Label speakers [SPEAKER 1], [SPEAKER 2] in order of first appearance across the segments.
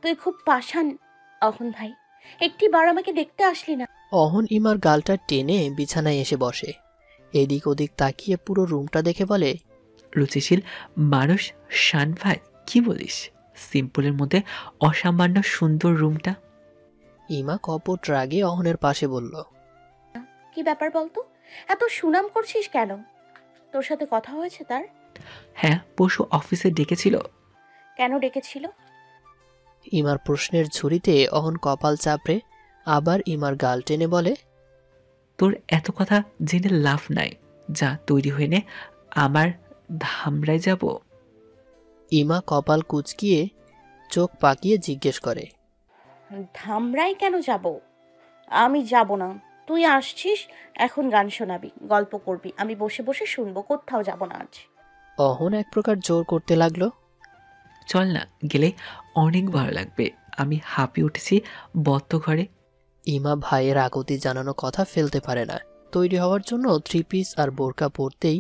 [SPEAKER 1] তুই খুব পাষাণ অহন ভাই, একটিবার আমাকে দেখতে আসলি না।
[SPEAKER 2] অহন ইমার গালটা টেনে বিছানায় এসে বসে, এদিক ওদিক তাকিয়ে পুরো রুমটা দেখে বলে,
[SPEAKER 3] রুচিশীল মানুষ শান ভাই, কি বলিস? সিম্পলের মধ্যে অসামান্য সুন্দর রুমটা।
[SPEAKER 2] ইমা কপট রাগে অহনের পাশে বলল,
[SPEAKER 1] কি ব্যাপার বলতো, এত সুনাম করছিস কেন? তোর সাথে কথা হয়েছে তার?
[SPEAKER 3] হ্যাঁ, পরশু অফিসে ডেকেছিল।
[SPEAKER 1] কেন ডেকেছিল?
[SPEAKER 2] ইমার প্রশ্নের ঝুড়িতে অহন কপাল চাপড়ে আবার ইমার গাল টেনে বলে,
[SPEAKER 3] তোর এত কথা জেনে লাভ নাই, যা তৈরি হয়ে নে, আমার ধামরায় যাব।
[SPEAKER 2] ইমা কপাল কুঁচকিয়ে চোখ পাকিয়ে জিজ্ঞেস করে,
[SPEAKER 1] ধামরাই কেন যাব? আমি যাব না। তুই আসছিস, এখন গান শোনাবি, গল্প করবি, আমি বসে বসে শুনবো, কোথাও যাব না আজ।
[SPEAKER 2] অহন এক প্রকার জোর করতে লাগলো।
[SPEAKER 3] চল না, গেলে অনেক ভালো লাগবে। আমি হাঁপিয়ে উঠেছি বদ্ধ ঘরে।
[SPEAKER 2] ইমা ভাইয়ের আগতি জানানো কথা ফেলতে পারে না। তৈরি হওয়ার জন্য 3 পিস আর বোরকা পরতেই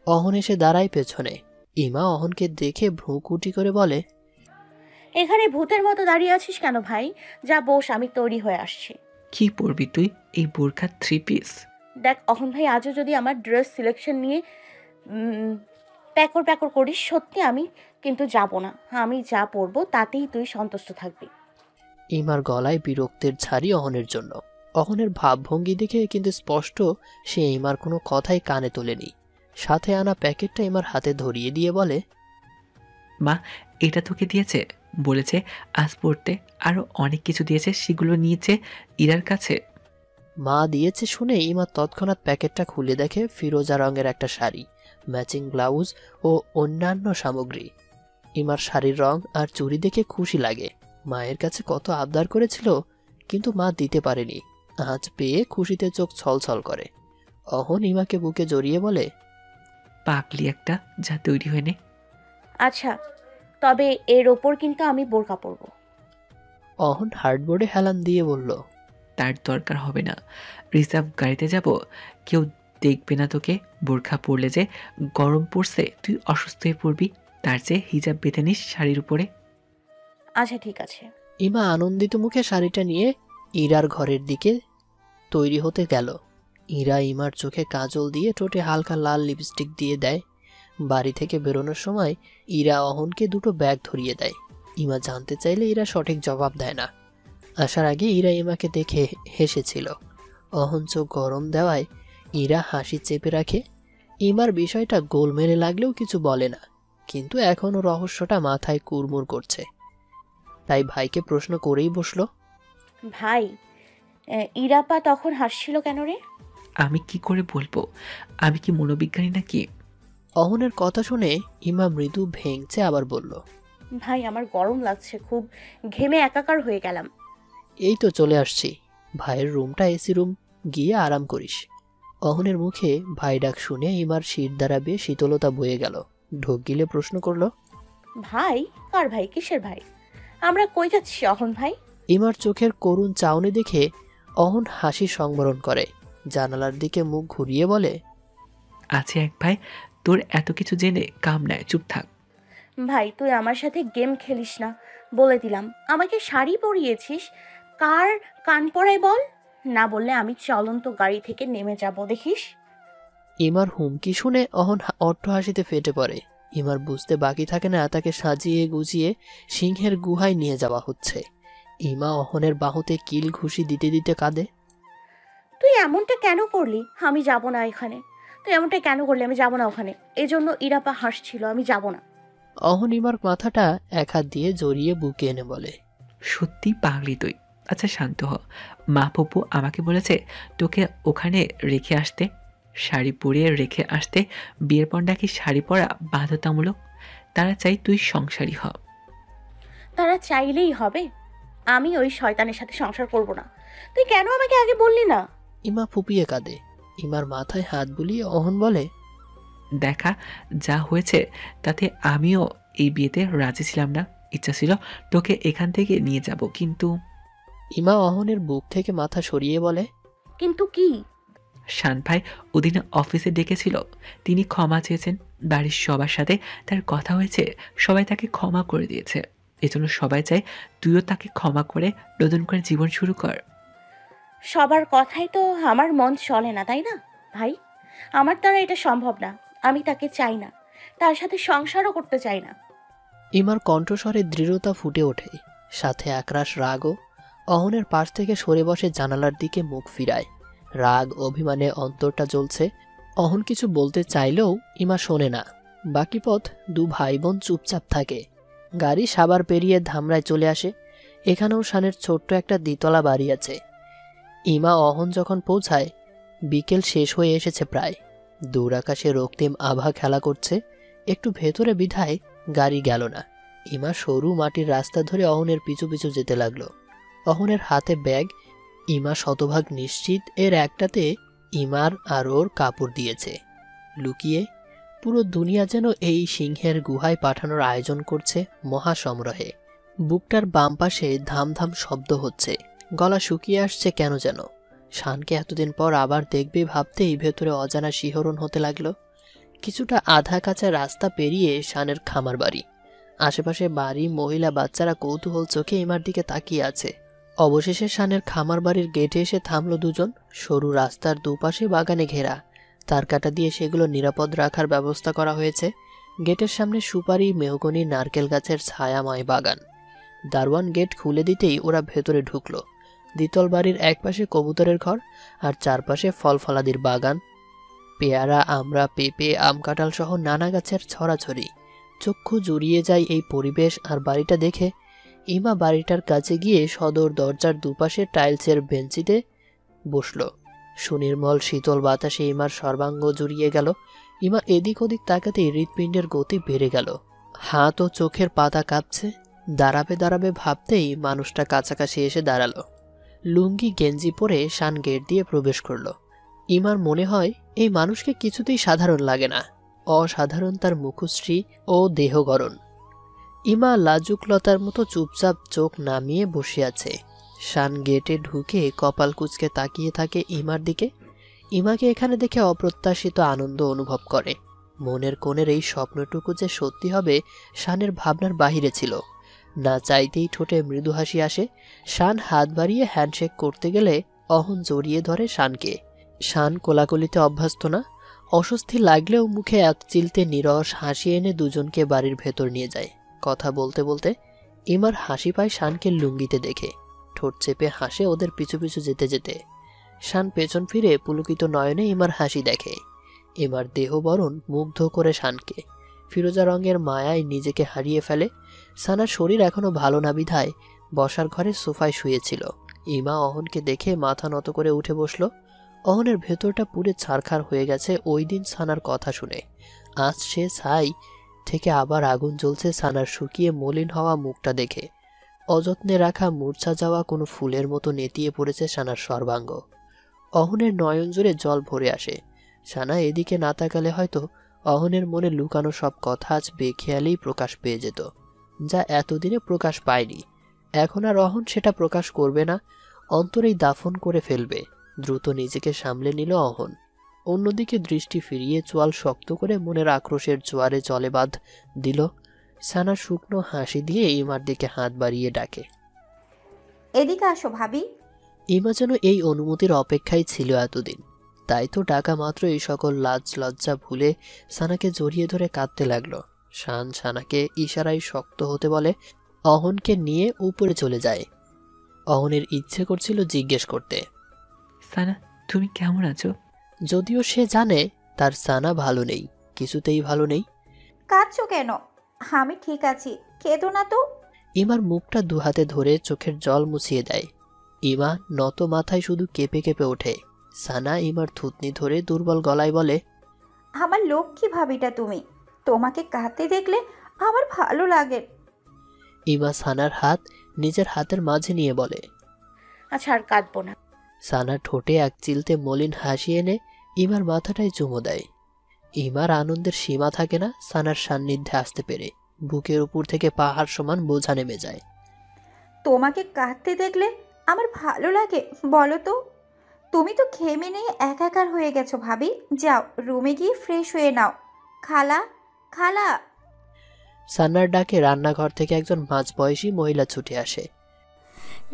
[SPEAKER 2] অহন এসে দাঁড়ায় পেছনে। ইমা অহনকে দেখে ভ্রুকুটি করে বলে,
[SPEAKER 1] এখানে ভূতের মতো দাঁড়িয়ে আছিস কেন ভাই? যা বস, আমি তৈরি হয়ে আসছি।
[SPEAKER 3] কি পরবি তুই? এই বোরখা 3 পিস?
[SPEAKER 1] দেখ অহন ভাই, আজও যদি আমার ড্রেস সিলেকশন নিয়ে প্যাকর প্যাকর করিস, সত্যি আমি কিন্তু যাব না। আমি যা পরবো তাতেই তুই সন্তুষ্ট থাকবি।
[SPEAKER 2] ইমার গলায় বিরক্তের ঝাড়ি অহনের জন্য। অহনের ভাবভঙ্গি দেখে কিন্তু স্পষ্ট সে ইমার কোনো কথাই কানে তোলেনি। সাথে আনা প্যাকেটটা ইমার হাতে ধরিয়ে দিয়ে বলে,
[SPEAKER 3] মা এটা তোকে দিয়েছে, বলেছে আজ পড়তে, আরো অনেক কিছু দিয়েছে, সেগুলো নিয়েছে ইরার কাছে।
[SPEAKER 2] মা দিয়েছে শুনে ইমা তৎক্ষণাৎ প্যাকেটটা খুলে দেখে ফিরোজা রঙের একটা শাড়ি, ম্যাচিং ব্লাউজ ও অন্যান্য সামগ্রী। ইমার শাড়ির রং আর চুড়ি দেখে খুশি লাগে। মায়ের কাছে কত আবদার করেছিল, কিন্তু মা দিতে পারেনি। আজ পেয়ে খুশিতে চোখ ছলছল করে। অহন ইমাকে বুকে জড়িয়ে বলে,
[SPEAKER 3] পাগলি একটা, যা তৈরি হয়ে নে।
[SPEAKER 1] আচ্ছা, তবে এর ওপর কিন্তু আমি বোরকা পরবো।
[SPEAKER 2] অহন হার্ডবোর্ডে হেলান দিয়ে বলল,
[SPEAKER 3] তার দরকার হবে না, রিজার্ভ গাড়িতে যাব, কেউ দেখবে না তোকে। বোরখা পরলে যে গরম পড়ছে, তুই অসুস্থ হয়ে পড়বি, তার চেয়ে হিজাব বেঁধে নিস শাড়ির উপরে।
[SPEAKER 1] আচ্ছা ঠিক আছে।
[SPEAKER 2] ইমা আনন্দিত মুখে শাড়িটা নিয়ে ইরার ঘরের দিকে তৈরি হতে গেল। ইরা ইমার চোখে কাজল দিয়ে ঠোঁটে হালকা লাল লিপস্টিক দিয়ে দেয়। বাড়ি থেকে বেরোনোর সময় ইরা অহনকে দুটো ব্যাগ ধরিয়ে দেয়। ইমা জানতে চাইলে ইরা সঠিক জবাব দেয় না। আসার আগে ইরা ইমাকে দেখে হেসেছিল। অহন চোখ গরম দেওয়ায় ইরা হাসি চেপে রাখে। ইমার বিষয়টা গোলমেলে লাগলেও কিছু বলে না, কিন্তু এখনও রহস্যটা মাথায় কুড়মুড় করছে। তাই ভাইকে প্রশ্ন করেই বসলো,
[SPEAKER 1] ভাই, ইরাপা তখন হাসছিল কেন রে?
[SPEAKER 3] আমি কি করে বলবো? আমি কি মনোবিজ্ঞানী নাকি?
[SPEAKER 2] অহনের কথা শুনে ইমা মৃদু ভেঙচে আবার বলল,
[SPEAKER 1] ভাই আমার গরম লাগছে খুব, ঘেমে একাকার হয়ে গেলাম।
[SPEAKER 2] এই তো চলে আসছি। ভাইয়ের রুমটা এসি রুম, গিয়ে আরাম করিস। অহনের মুখে ভাই ডাক শুনে ইমার শির দ্বারা বেয়ে শীতলতা বয়ে গেল। ঢোক গিলে প্রশ্ন করলো,
[SPEAKER 1] ভাই? কার ভাই? কিসের ভাই? আমরা কই যাচ্ছি অহন ভাই?
[SPEAKER 2] ইমার চোখের করুণ চাউনি দেখে অহন হাসি সংবরণ করে। জানালার দিকে মুখ ঘুরিয়ে বলে,
[SPEAKER 3] আছে এক ভাই, তোর এত কিছু জেনে কাম নেয়, চুপ থাক।
[SPEAKER 1] ভাই তুই আমার সাথে গেম খেলিস না, বলে দিলাম। আমাকে শাড়ি পরিয়েছিস, কার কান পরায় বল? না বললে আমি চলন্ত গাড়ি থেকে নেমে যাব, দেখিস।
[SPEAKER 2] ইমার হুমকি শুনে অহন অট্টহাসিতে ফেটে পড়ে। ইমার বুঝতে বাকি থাকে না তাকে সাজিয়ে গুছিয়ে সিংহের গুহায় নিয়ে যাওয়া হচ্ছে। ইমা অহনের বাহুতে কিল ঘুষি দিতে দিতে কাঁদে।
[SPEAKER 1] তুই এমনটা কেন করলি? আমি যাব না এখানে। তুই এমনটা কেন করলি? আমি যাব না ওখানে। এজন্য ইরাপা হাসছিল, আমি যাব না।
[SPEAKER 2] অহন ইমার মাথাটা এক হাত দিয়ে জড়িয়ে বুকে এনে বলে,
[SPEAKER 3] সত্যি পাগলি তুই। আচ্ছা শান্ত হ। মা পপু আমাকে বলেছে তোকে ওখানে রেখে আসতে, শাড়ি পরিয়ে রেখে আসতে। বিয়ের পর নাকি শাড়ি পরা বাধ্যতামূলক। তারা চাই তুই সংসারী হ।
[SPEAKER 1] তারা চাইলেই হবে? আমি ওই শয়তানের সাথে সংসার করব না। তুই কেন আমাকে আগে বললি না?
[SPEAKER 2] ইমা ফুপিয়ে কাঁদে। ইমার মাথায় হাত বুলিয়ে অহন বলে,
[SPEAKER 3] দেখা যা হয়েছে তাতে আমিও এই বিয়েতে রাজি ছিলাম না। ইচ্ছা ছিল তোকে এখান থেকে নিয়ে যাব, কিন্তু
[SPEAKER 2] ইমা অহনের বুক থেকে মাথা সরিয়ে বলে,
[SPEAKER 1] কিন্তু কি?
[SPEAKER 3] শান ভাই ওদিন অফিসে ডেকেছিল, তিনি ক্ষমা চেয়েছেন। বাড়ির সবার সাথে তার কথা হয়েছে, সবাই তাকে ক্ষমা করে দিয়েছে। এজন্য সবাই চায় তুইও তাকে ক্ষমা করে নতুন করে জীবন শুরু কর।
[SPEAKER 1] সবার কথাই তো আমার মন চলে না, তাই না ভাই? আমার দ্বারা এটা সম্ভব না। আমি তাকে চাই না, তার সাথে সংসারও করতে চাই না।
[SPEAKER 2] ইমার কণ্ঠস্বরে দৃঢ়তা ফুটে ওঠে, সাথে একরাশ রাগও। অহনের পাশ থেকে সরে বসে জানালার দিকে মুখ ফিরায়। রাগ অভিমানে অন্তরটা জ্বলছে। অহন কিছু বলতে চাইলেও ইমা শোনে না। বাকি পথ দু ভাই বোন চুপচাপ থাকে। গাড়ি সাবার পেরিয়ে ধামরায় চলে আসে। এখানেও শানের ছোট্ট একটা দ্বিতলা বাড়ি আছে। ইমা অহন যখন পৌঁছায়, বিকেল শেষ হয়ে এসেছে প্রায়। দূর আকাশে রক্তিম আভা খেলা করছে। একটু ভেতরে বিধায় গাড়ি গেল না। ইমা সরু মাটির রাস্তা ধরে অহনের পিছু পিছু যেতে লাগলো। অহনের হাতে ব্যাগ। ইমা শতভাগ নিশ্চিত এর একটাতে ইমার আর ওর কাপড় দিয়েছে লুকিয়ে। পুরো দুনিয়া যেন এই সিংহের গুহায় পাঠানোর আয়োজন করছে মহাসমারোহে। বুকটার বাম পাশে ধাম ধাম শব্দ হচ্ছে। গলা শুকিয়ে আসছে কেন যেন। শানকে এতদিন পর আবার দেখবে ভাবতেই ভেতরে অজানা শিহরণ হতে লাগলো। কিছুটা আধা কাঁচা রাস্তা পেরিয়ে শানের খামার বাড়ি। আশেপাশে বাড়ি, মহিলা, বাচ্চারা কৌতূহল চোখে ইমার দিকে তাকিয়ে আছে। অবশেষে শানের খামার বাড়ির গেটে এসে থামলো দুজন। সরু রাস্তার দুপাশে বাগানে ঘেরা। তার কাটা দিয়ে সেগুলো নিরাপদ রাখার ব্যবস্থা করা হয়েছে। গেটের সামনে সুপারি, মেহগনি, নারকেল গাছের ছায়াময় বাগান। দারোয়ান গেট খুলে দিতেই ওরা ভেতরে ঢুকলো। দ্বিতল বাড়ির একপাশে কবুতরের ঘর, আর চারপাশে ফল ফলাদির বাগান। পেয়ারা, আমড়া, পেঁপে, আম, কাঁঠাল সহ নানা গাছের ছড়াছড়ি। চক্ষু জুড়িয়ে যায় এই পরিবেশ আর বাড়িটা দেখে। ইমা বাড়িটার কাছে গিয়ে সদর দরজার দুপাশে টাইলসের বেঞ্চিতে বসল। সুনির্মল শীতল বাতাসে ইমার সর্বাঙ্গ জুড়িয়ে গেল। ইমা এদিক ওদিক তাকাতেই হৃৎপিণ্ডের গতি বেড়ে গেল। হাত ও চোখের পাতা কাঁপছে। দাঁড়াবে দাঁড়াবে ভাবতেই মানুষটা কাছাকাছি এসে দাঁড়ালো। লুঙ্গি গেঞ্জি পরে শান গেট দিয়ে প্রবেশ করল। ইমার মনে হয় এই মানুষকে কিছুতেই সাধারণ লাগে না। অসাধারণ তার মুখশ্রী ও দেহ গড়ন। ইমা লাজুকলতার মতো চুপচাপ চোখ নামিয়ে বসে আছে। শান গেটে ঢুকে কপাল কুঁচকে তাকিয়ে থাকে ইমার দিকে। ইমাকে এখানে দেখে অপ্রত্যাশিত আনন্দ অনুভব করে। মনের কোণের এই স্বপ্নটুকু যে সত্যি হবে শানের ভাবনার বাহিরে ছিল। না চাইতেই ঠোঁটে মৃদু হাসি আসে। শান হাত বাড়িয়ে হ্যান্ডশেক করতে গেলে অহন জড়িয়ে ধরে শানকে। শান কোলাকুলিতে অভ্যস্ত না। অস্বস্তি লাগলেও মুখে এক চিলতে নিরস হাসি এনে দুজনকে বাড়ির ভেতর নিয়ে যায়। কথা বলতে বলতে ইমার হাসি পায় শানকে লুঙ্গিতে দেখে। ঠোঁট চেপে হাসে ওদের পিছু পিছু যেতে যেতে। শান পেছন ফিরে পুলকিত নয়নে ইমার হাসি দেখে। ইমার দেহ বরণ মুগ্ধ করে শানকে। ফিরোজা রঙের মায়ায় নিজেকে হারিয়ে ফেলে। সানার শরীর এখনো ভালো না বিধায় বসার ঘরে সোফায় শুয়েছিল। ইমা অহনকে দেখে মাথা নত করে উঠে বসল। অহনের ভেতরটা পুরে ছারখার হয়ে গেছে ওই দিন সানার কথা শুনে। আজ সে ছাই থেকে আবার আগুন জ্বলছে সানার শুকিয়ে মলিন হওয়া মুখটা দেখে। অযত্নে রাখা মূর্ছা যাওয়া কোনো ফুলের মতো নেতিয়ে পড়েছে সানার সর্বাঙ্গ। অহনের নয়ন জুড়ে জল ভরে আসে। সানা এদিকে না তাকালে হয়তো অহনের মনে লুকানো সব কথা আজ বেখেয়ালেই প্রকাশ পেয়ে যেত, যা এতদিনে প্রকাশ পায়নি। এখন আর অহন সেটা প্রকাশ করবে না, অন্তরেই দাফন করে ফেলবে। দ্রুত নিজেকে সামলে নিল অহন। অন্যদিকে দৃষ্টি ফিরিয়ে চোয়াল শক্ত করে মনের আক্রোশের জোয়ারে জলে বাঁধ দিল। সানা শুকনো হাসি দিয়ে ইমার দিকে হাত বাড়িয়ে ডাকে,
[SPEAKER 4] এদিকে আসো ভাবি।
[SPEAKER 2] ইমা যেন এই অনুমতির অপেক্ষায় ছিল এতদিন। তাই তো ডাকা মাত্র এই সকল লাজ লজ্জা ভুলে সানাকে জড়িয়ে ধরে কাঁদতে লাগলো। শান সানাকে ইশারায় শক্ত হতে বলে অহনকে নিয়ে উপরে চলে যায়। অহনের ইচ্ছে করছিল জিজ্ঞেস করতে,
[SPEAKER 3] সানা তুমি কেমন আছো?
[SPEAKER 2] যদিও সে জানে তার সানা ভালো নেই, কিছুতেই ভালো নেই।
[SPEAKER 4] কাঁদছো কেন? আমি ঠিক আছি, কেঁদো না তো।
[SPEAKER 2] ইমার মুখটা দুহাতে ধরে চোখের জল মুছিয়ে দেয়। ইমা নত মাথায় শুধু কেঁপে কেঁপে ওঠে। সানা ইমার থুতনি ধরে দুর্বল গলায় বলে,
[SPEAKER 4] আমার লক্ষ্মী ভাবিটা তুমি, তোমাকে কাঁদতে দেখলে আমার ভালো লাগে।
[SPEAKER 2] ইমা সানার হাত নিজের হাতের মাঝে নিয়ে বলে,
[SPEAKER 1] আচ্ছা আর কাঁদবো না।
[SPEAKER 2] সানা ঠোঁটে এক চিলতে মলিন হাসি এনে ইমার মাথাটায় চুমো দেয়। ইমার আনন্দের সীমা থাকে না সানার সান্নিধ্যে আসতে পেরে। বুকের উপর থেকে পাহাড় সমান বোঝা নেমে যায়।
[SPEAKER 4] তোমাকে কাঁদতে দেখলে আমার ভালো লাগে বলো তো? তুমি তো ঘেমে নিয়ে একাকার হয়ে গেছো ভাবি। যাও রুমে গিয়ে ফ্রেশ হয়ে নাও। খালা, খালা।
[SPEAKER 2] সানার ডাকে রান্নাঘর থেকে একজন মাঝবয়সী মহিলা ছুটে আসে।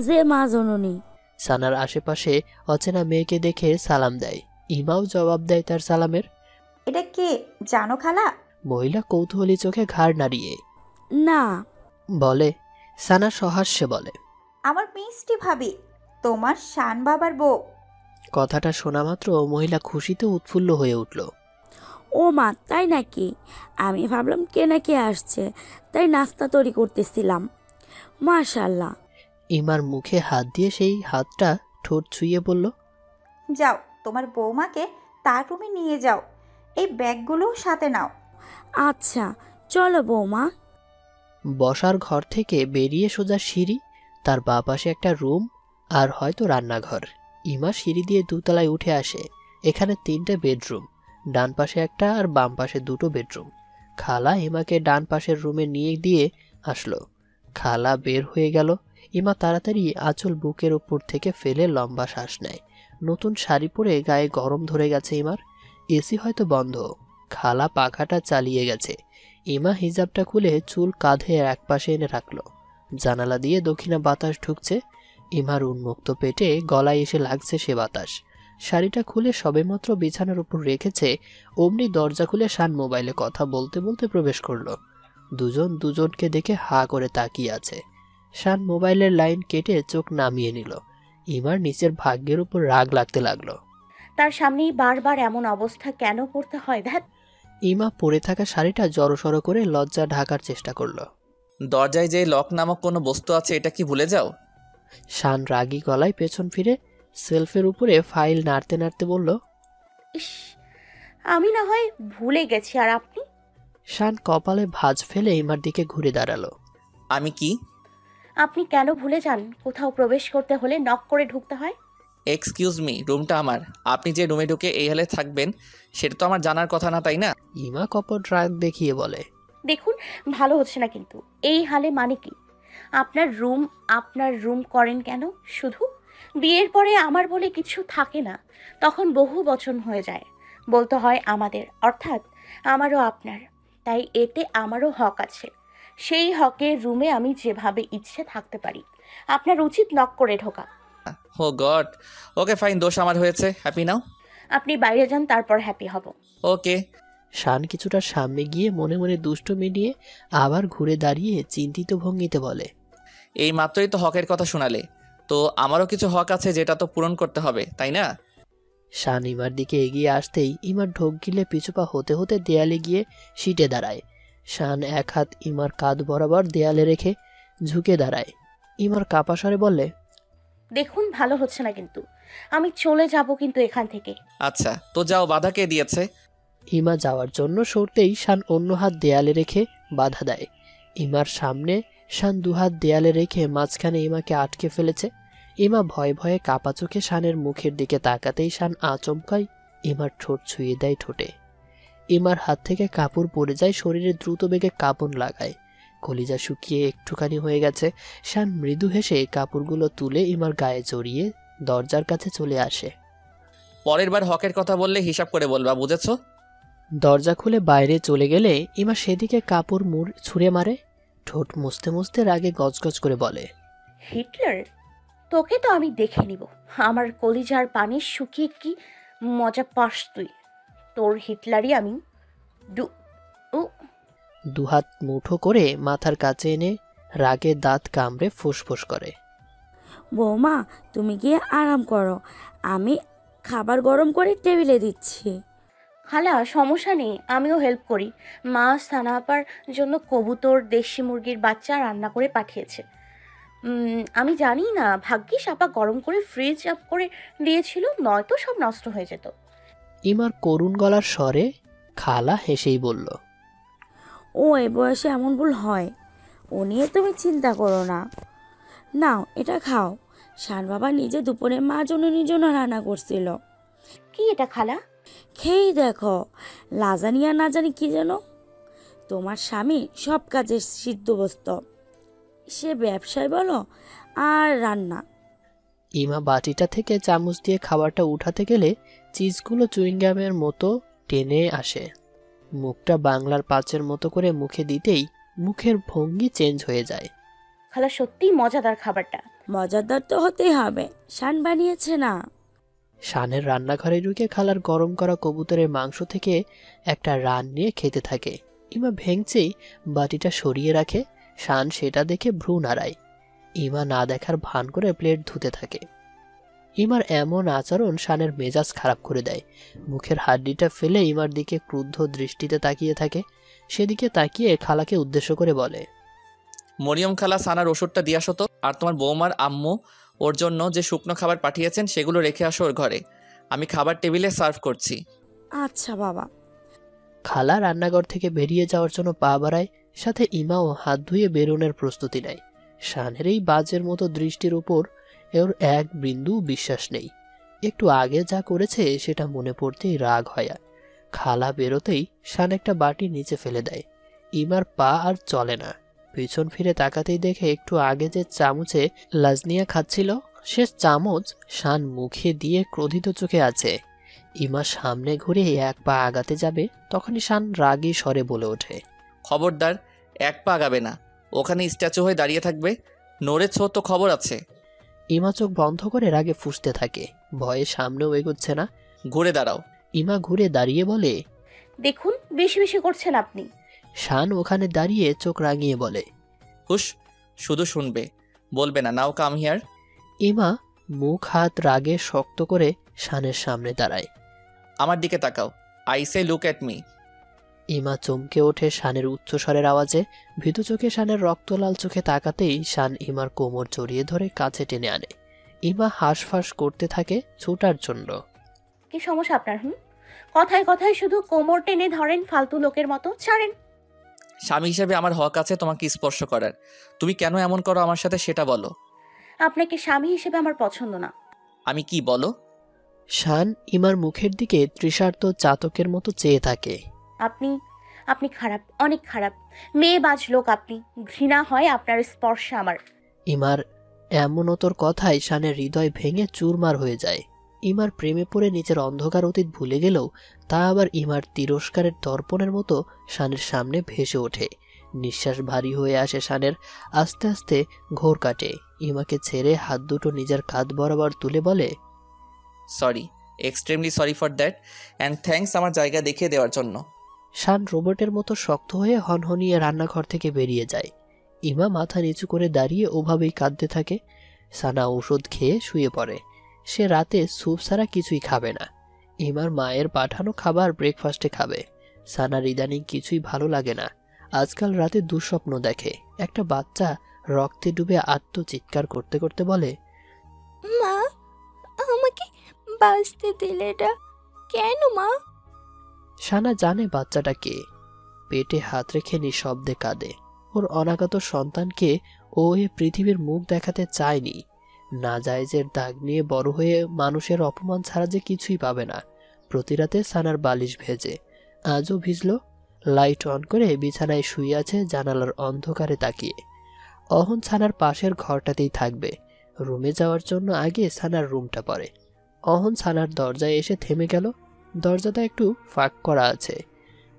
[SPEAKER 5] যে মা জননী।
[SPEAKER 2] সানার আশেপাশে অচেনা মেয়েকে দেখে সালাম দেয়। ইমাও জবাব দেয় তার সালামের।
[SPEAKER 4] এটা কে জানো খালা?
[SPEAKER 2] মহিলা কৌতূহলী চোখে ঘাড় নাড়িয়ে
[SPEAKER 5] না।
[SPEAKER 2] বলে। সানা সহাস্যে বলে,
[SPEAKER 4] আমার মিষ্টি ভাবি, তোমার শান বাবার বউ।
[SPEAKER 2] কথাটা শোনা মাত্র মহিলা খুশিতে উৎফুল্ল হয়ে উঠল।
[SPEAKER 5] ও মা, তাই নাকি? আমি ভাবলাম কে না কে আসছে, তাই নাস্তা তৈরি করতেছিলাম। মাশাআল্লাহ।
[SPEAKER 2] ইমার মুখে হাত দিয়ে সেই হাতটা ঠোঁট ছুঁয়ে বলল,
[SPEAKER 4] যাও তোমার বৌমাকে তার রুমে নিয়ে যাও, এই ব্যাগগুলোও সাথে নাও।
[SPEAKER 5] আচ্ছা চলো বৌমা।
[SPEAKER 2] বসার ঘর থেকে বেরিয়ে সোজা সিঁড়ি, তার বাঁ পাশে একটা রুম আর হয়তো রান্নাঘর। ইমা সিঁড়ি দিয়ে দোতলায় উঠে আসে। এখানে 3টে বেডরুম, ডান পাশে একটা আর বাম পাশে 2টো বেডরুম। খালা ইমাকে ডান পাশের রুমে নিয়ে দিয়ে আসলো। খালা বের হয়ে গেল। ইমা তাড়াতাড়ি আঁচল বুকের উপর থেকে ফেলে লম্বা শ্বাস নেয়। নতুন শাড়ি পরে গায়ে গরম ধরে গেছে ইমার। এসি হয়তো বন্ধ। খালা পাখাটা চালিয়ে গেছে। ইমা হিজাবটা খুলে চুল কাঁধে একপাশে এনে রাখলো। জানালা দিয়ে দক্ষিণা বাতাস ঢুকছে। ইমার উন্মুক্ত পেটে গলায় এসে লাগছে সে বাতাস। শাড়িটা খুলে সবেমাত্র বিছানার উপর রেখেছে, অমনি দরজা খুলে শান মোবাইলে কথা বলতে বলতে প্রবেশ করলো। দুজন দুজনকে দেখে হা করে তাকিয়ে আছে। শান মোবাইলের লাইন কেটে চোখ নামিয়ে নিল। ইমার নিচের ভাগ্যের উপর রাগ লাগতে লাগলো।
[SPEAKER 1] তার সামনেই বারবার এমন অবস্থা কেন পড়তে হয়? ধ্যাত।
[SPEAKER 2] ইমা পরে থাকা শাড়িটা জড়সড় করে লজ্জা ঢাকার চেষ্টা করলো।
[SPEAKER 6] দরজায় যে লক নামক কোনো বস্তু আছে এটা কি ভুলে যাও?
[SPEAKER 2] শান রাগী গলায় পেছন ফিরে সেলফের উপরে ফাইল নাড়তে নাড়তে বলল,
[SPEAKER 1] ইস, আমি না হয় ভুলে গেছি, আর আপনি?
[SPEAKER 2] শান কপালে ভাঁজ ফেলে ইমার দিকে ঘুরে দাঁড়ালো।
[SPEAKER 6] আমি কি?
[SPEAKER 1] আপনি কেন ভুলে যান কোথাও প্রবেশ করতে হলে নক করে ঢুকতে হয়?
[SPEAKER 6] এক্সকিউজ মি, রুমটা আমার। আপনি যে রুমে ঢুকে এই হালে থাকবেন সেটা তো আমার জানার কথা না, তাই না?
[SPEAKER 2] ইমা কপট রাগ দেখিয়ে বলে,
[SPEAKER 1] দেখুন, ভালো হচ্ছে না কিন্তু। এই হালে মানে কি? আপনার রুম করেন কেন? শুধু বিয়ের পরে আমার বলে কিছু থাকে না, তখন বহু বচন হয়ে যায়। বলতে হয় আমাদের, অর্থাৎ আমারও আপনার। তাই এতে আমারও হক আছে। সেই হকের রুমে আমি যেভাবে ইচ্ছে থাকতে পারি। আপনার উচিত নক করে ঢোকা।
[SPEAKER 6] ও গড। ওকে ফাইন, দোষ আমার হয়েছে। হ্যাপি নাও?
[SPEAKER 1] আপনি বাইরে যান, তারপর হ্যাপি হব।
[SPEAKER 6] ওকে।
[SPEAKER 2] শান কিছুটা সামনে গিয়ে মনে মনে দুষ্টুমি নিয়ে আবার ঘুরে দাঁড়িয়ে চিন্তিত ভঙ্গিতে বলে,
[SPEAKER 6] এই মাত্রই তো হকের কথা শোনালে, তো আমারও কিছু হক আছে যেটা তো পূরণ করতে হবে, তাই না?
[SPEAKER 2] শান ইমার দিকে এগিয়ে আসতেই ইমার ঢোক গিলে পিছুপা হতে হতে দেয়ালে গিয়ে সিটে দাঁড়ায়। শান এক হাত ইমার কাঁধ বরাবর দেয়ালে রেখে ঝুঁকে দাঁড়ায়। ইমার কাপা স্বরে বললে,
[SPEAKER 1] দেখুন, ভালো হচ্ছে না কিন্তু। আমি চলে যাব কিন্তু এখান থেকে।
[SPEAKER 6] আচ্ছা, তো যাও, বাধা কে দিয়েছে?
[SPEAKER 2] ইমা যাওয়ার জন্য সরতেই শান অন্য হাত দেয়ালে রেখে বাধা দেয়। ইমার সামনে শান দুহাত দেয়ালে রেখে মাঝখানে ইমাকে আটকে ফেলেছে। ইমা ভয়ে ভয়ে কাপা চোখে শানের মুখের দিকে তাকাতেই শান আচমকাই ইমার ঠোঁট ছুঁয়ে দেয় ঠোঁটে। ইমার হাত থেকে কাপড় পড়ে যায়, শরীরে দ্রুত বেগে কাঁপন লাগায়। কলিজা শুকিয়ে একটুখানি হয়ে গেছে। শান মৃদু হেসে কাপড়গুলো তুলে ইমার গায়ে জড়িয়ে দরজার কাছে চলে আসে।
[SPEAKER 6] পরের বার হকের কথা বললে হিসাব করে বলবা, বুঝেছো?
[SPEAKER 2] দরজা খুলে বাইরে চলে গেলে ইমা সেদিকে কাপড় ছুঁড়ে মারে। ঠোঁট মুছতে মুছতে রাগে গজগজ করে বলে,
[SPEAKER 1] হিটলার, তোকে তো আমি দেখে নিব। আমার কলিজার পানি শুকিয়ে কি মজা পাস তুই? তোর হিটলারই আমি।
[SPEAKER 2] দুহাত মুঠো করে মাথার কাছে এনে রাগে দাঁত কামড়ে ফুসফুস করে,
[SPEAKER 5] বৌমা তুমি গিয়ে আরাম করো, আমি খাবার গরম করে টেবিলে দিচ্ছি।
[SPEAKER 1] খালা, সমস্যা নেই, আমিও হেল্প করি। মা সানাপার জন্য কবুতর, দেশি মুরগির বাচ্চা রান্না করে পাঠিয়েছে। আমি জানি না, ভাগ্যিস আপা গরম করে ফ্রিজ আপ করে দিয়েছিল, নয়তো সব নষ্ট হয়ে যেত।
[SPEAKER 2] ইমার করুণ গলার স্বরে খালা হেসেই বলল,
[SPEAKER 5] ও এ বয়সে এমন ভুল হয়, ও নিয়ে তুমি চিন্তা করো না। নাও এটা খাও। শান বাবা নিজে দুপুরে মা জননীর জন্য রান্না করছিল।
[SPEAKER 1] কি এটা খালা?
[SPEAKER 5] খেয়েই দেখো, লাজানিয়া না জানি কি যেন। তোমার স্বামী সব কাজে সিদ্ধবস্ত, সে ব্যবসায় বলো আর রান্না।
[SPEAKER 2] ইমা বাটিটা থেকে চামচ দিয়ে খাবারটা উঠাতে গেলে চিজগুলো চুইংগামের মতো টেনে আসে। মুখটা বাংলার পাঁচের মতো করে মুখে দিতেই মুখের ভঙ্গি চেঞ্জ হয়ে যায়।
[SPEAKER 1] খালা সত্যিই মজাদার খাবারটা।
[SPEAKER 5] মজাদার তো হতেই হবে, শান বানিয়েছে না।
[SPEAKER 2] শানের রান্নাঘরে ঢুকে খালার গরম করা কবুতরের মাংস থেকে একটা রান নিয়ে খেতে থাকে। ইমা ভেঙচেই বাটিটা সরিয়ে রাখে। শান সেটা দেখে ভ্রু নাড়ায়। ইমা না দেখার ভান করে প্লেট ধুতে থাকে। ইমার এমন আচরণ শানের মেজাজ খারাপ করে দেয়। মুখের হাড্ডিটা ফেলে ইমার দিকে ক্রুদ্ধ দৃষ্টিতে তাকিয়ে থাকে। সেদিকে তাকিয়ে খালাকে উদ্দেশ্য করে বলে,
[SPEAKER 6] মরিয়ম খালা সানার ওষুধটা দিয়ে আসো তো। আর তোমার বৌমার আম্মু ওর জন্য যে শুকনো খাবার পাঠিয়েছেন সেগুলো রেখে আসো ওর ঘরে। আমি খাবার টেবিলে সার্ভ করছি।
[SPEAKER 5] আচ্ছা বাবা।
[SPEAKER 2] খালা রান্নাঘর থেকে বেরিয়ে যাওয়ার জন্য পা বাড়ায়। সাথে ইমাও হাত ধুয়ে বেরোনোর প্রস্তুতি নেয়। শানের এই বাজের মতো দৃষ্টির উপর ওর এক বিন্দু বিশ্বাস নেই। একটু আগে যা করেছে সেটা মনে পড়তেই রাগ হয়। খালা বেরোতেই শান একটা বাটি নিচে ফেলে দেয়। ইমার পা আর চলে না। পিছন ফিরে তাকাতেই দেখে একটু আগে যে চামচে লাজনিয়া খাচ্ছিল সে চামচ শান মুখে দিয়ে ক্রোধিত চোখে আছে। ইমা সামনে ঘুরে এক পা আগাতে যাবে, তখনই শান রাগী স্বরে বলে ওঠে,
[SPEAKER 6] খবরদার, এক পা আগাবে না। ওখানে স্ট্যাচু হয়ে দাঁড়িয়ে থাকবে। নড়েছ তো খবর আছে।
[SPEAKER 2] ইমা চোখ বন্ধ করে রাগে ফুঁসতে থাকে। ভয়ে সামনেও এগোচ্ছে না।
[SPEAKER 6] ঘুরে দাঁড়াও।
[SPEAKER 2] ইমা ঘুরে দাঁড়িয়ে বলে,
[SPEAKER 1] দেখুন বেশি বেশি করছেন আপনি।
[SPEAKER 2] শান ওখানে দাঁড়িয়ে চোখ রাঙিয়ে বলে,
[SPEAKER 6] হুশ, শুধু শুনবে, বলবে না। নাও কাম হিয়ার।
[SPEAKER 2] ইমা মুখ হাত রাগে শক্ত করে শানের সামনে দাঁড়ায়।
[SPEAKER 6] আমার দিকে তাকাও। I say look at me.
[SPEAKER 2] ইমা চমকে ওঠে শানের উচ্চস্বরের আওয়াজে। ভীতু চোখে শানের রক্তলাল চোখে তাকাতেই শান ইমার কোমর জড়িয়ে ধরে কাছে টেনে আনে। ইমা হাঁসফাঁস করতে থাকে ছুটার জন্য।
[SPEAKER 1] কি সমস্যা আপনার? কথায় কথায় শুধু কোমর টেনে ধরেন ফালতু লোকের মতো। ছাড়েন।
[SPEAKER 6] স্বামী হিসেবে আমার হক আছে তোমাকে স্পর্শ করার। তুমি কেন এমন করো আমার সাথে সেটা বলো।
[SPEAKER 1] আপনাকে স্বামী হিসেবে আমার পছন্দ না।
[SPEAKER 6] আমি কি বলো?
[SPEAKER 2] শান ইমার মুখের দিকে তৃষার্ত চাতকের মতো চেয়ে থাকে।
[SPEAKER 1] আপনি আপনি খারাপ, অনেক খারাপ। মেয়েবাজ লোক আপনি। ঘৃণা হয় আপনার স্পর্শে আমার।
[SPEAKER 2] ইমার এমনতর কথায় শানের হৃদয় ভেঙে চুরমার হয়ে যায়। ইমার প্রেমে পড়ে নিজের অন্ধকার অতীত ভুলে গেলেও তা আবার ইমার তিরস্কারের দর্পণের মতো শানের সামনে ভেসে ওঠে। নিঃশ্বাস ভারী হয়ে আসে শানের। আস্তে আস্তে ঘোর কাটে। ইমাকে ছেড়ে হাত দুটো নিজের কাঁধ বরাবর তুলে বলে,
[SPEAKER 6] sorry, extremely sorry for that, and thanks আমার জায়গা দেখিয়ে দেওয়ার জন্য।
[SPEAKER 2] শান রোবটের মতো শক্ত হয়ে হনহনিয়ে রান্নাঘর থেকে বেরিয়ে যায়। ইমা মাথা নিচু করে দাঁড়িয়ে ওভাবেই কাঁদতে থাকে। সানা ওষুধ খেয়ে শুয়ে পড়ে। সে রাতে স্যুপ ছাড়া কিছুই খাবে না। ইমার মায়ের পাঠানো খাবার ব্রেকফাস্টে খাবে। সানার ইদানিং কিছুই ভালো লাগে না। আজকাল রাতে দুঃস্বপ্ন দেখে। একটা বাচ্চা রক্তে ডুবে আত্মচিৎকার করতে করতে বলে,
[SPEAKER 7] মা, আমাকে বাঁচতে দিলে না কেন মা?
[SPEAKER 2] সানা জানে বাচ্চাটা কে। পেটে হাত রেখে নিঃশব্দে কাঁদে। ওর অনাগত সন্তানকে ও এ পৃথিবীর মুখ দেখাতে চায়নি। নাজায়েজের দাগ নিয়ে বড় হয়ে মানুষের অপমান ছাড়া যে কিছুই পাবে না। প্রতি রাতে সানার বালিশ ভেজে। আজও ভিজল। লাইট অন করে বিছানায় শুয়ে আছে জানালার অন্ধকারে তাকিয়ে। অহন সানার পাশের ঘরটাতেই থাকবে। রুমে যাওয়ার জন্য আগে সানার রুমটা পড়ে। অহন সানার দরজায় এসে থেমে গেল। দরজাটা একটু ফাঁক করা আছে।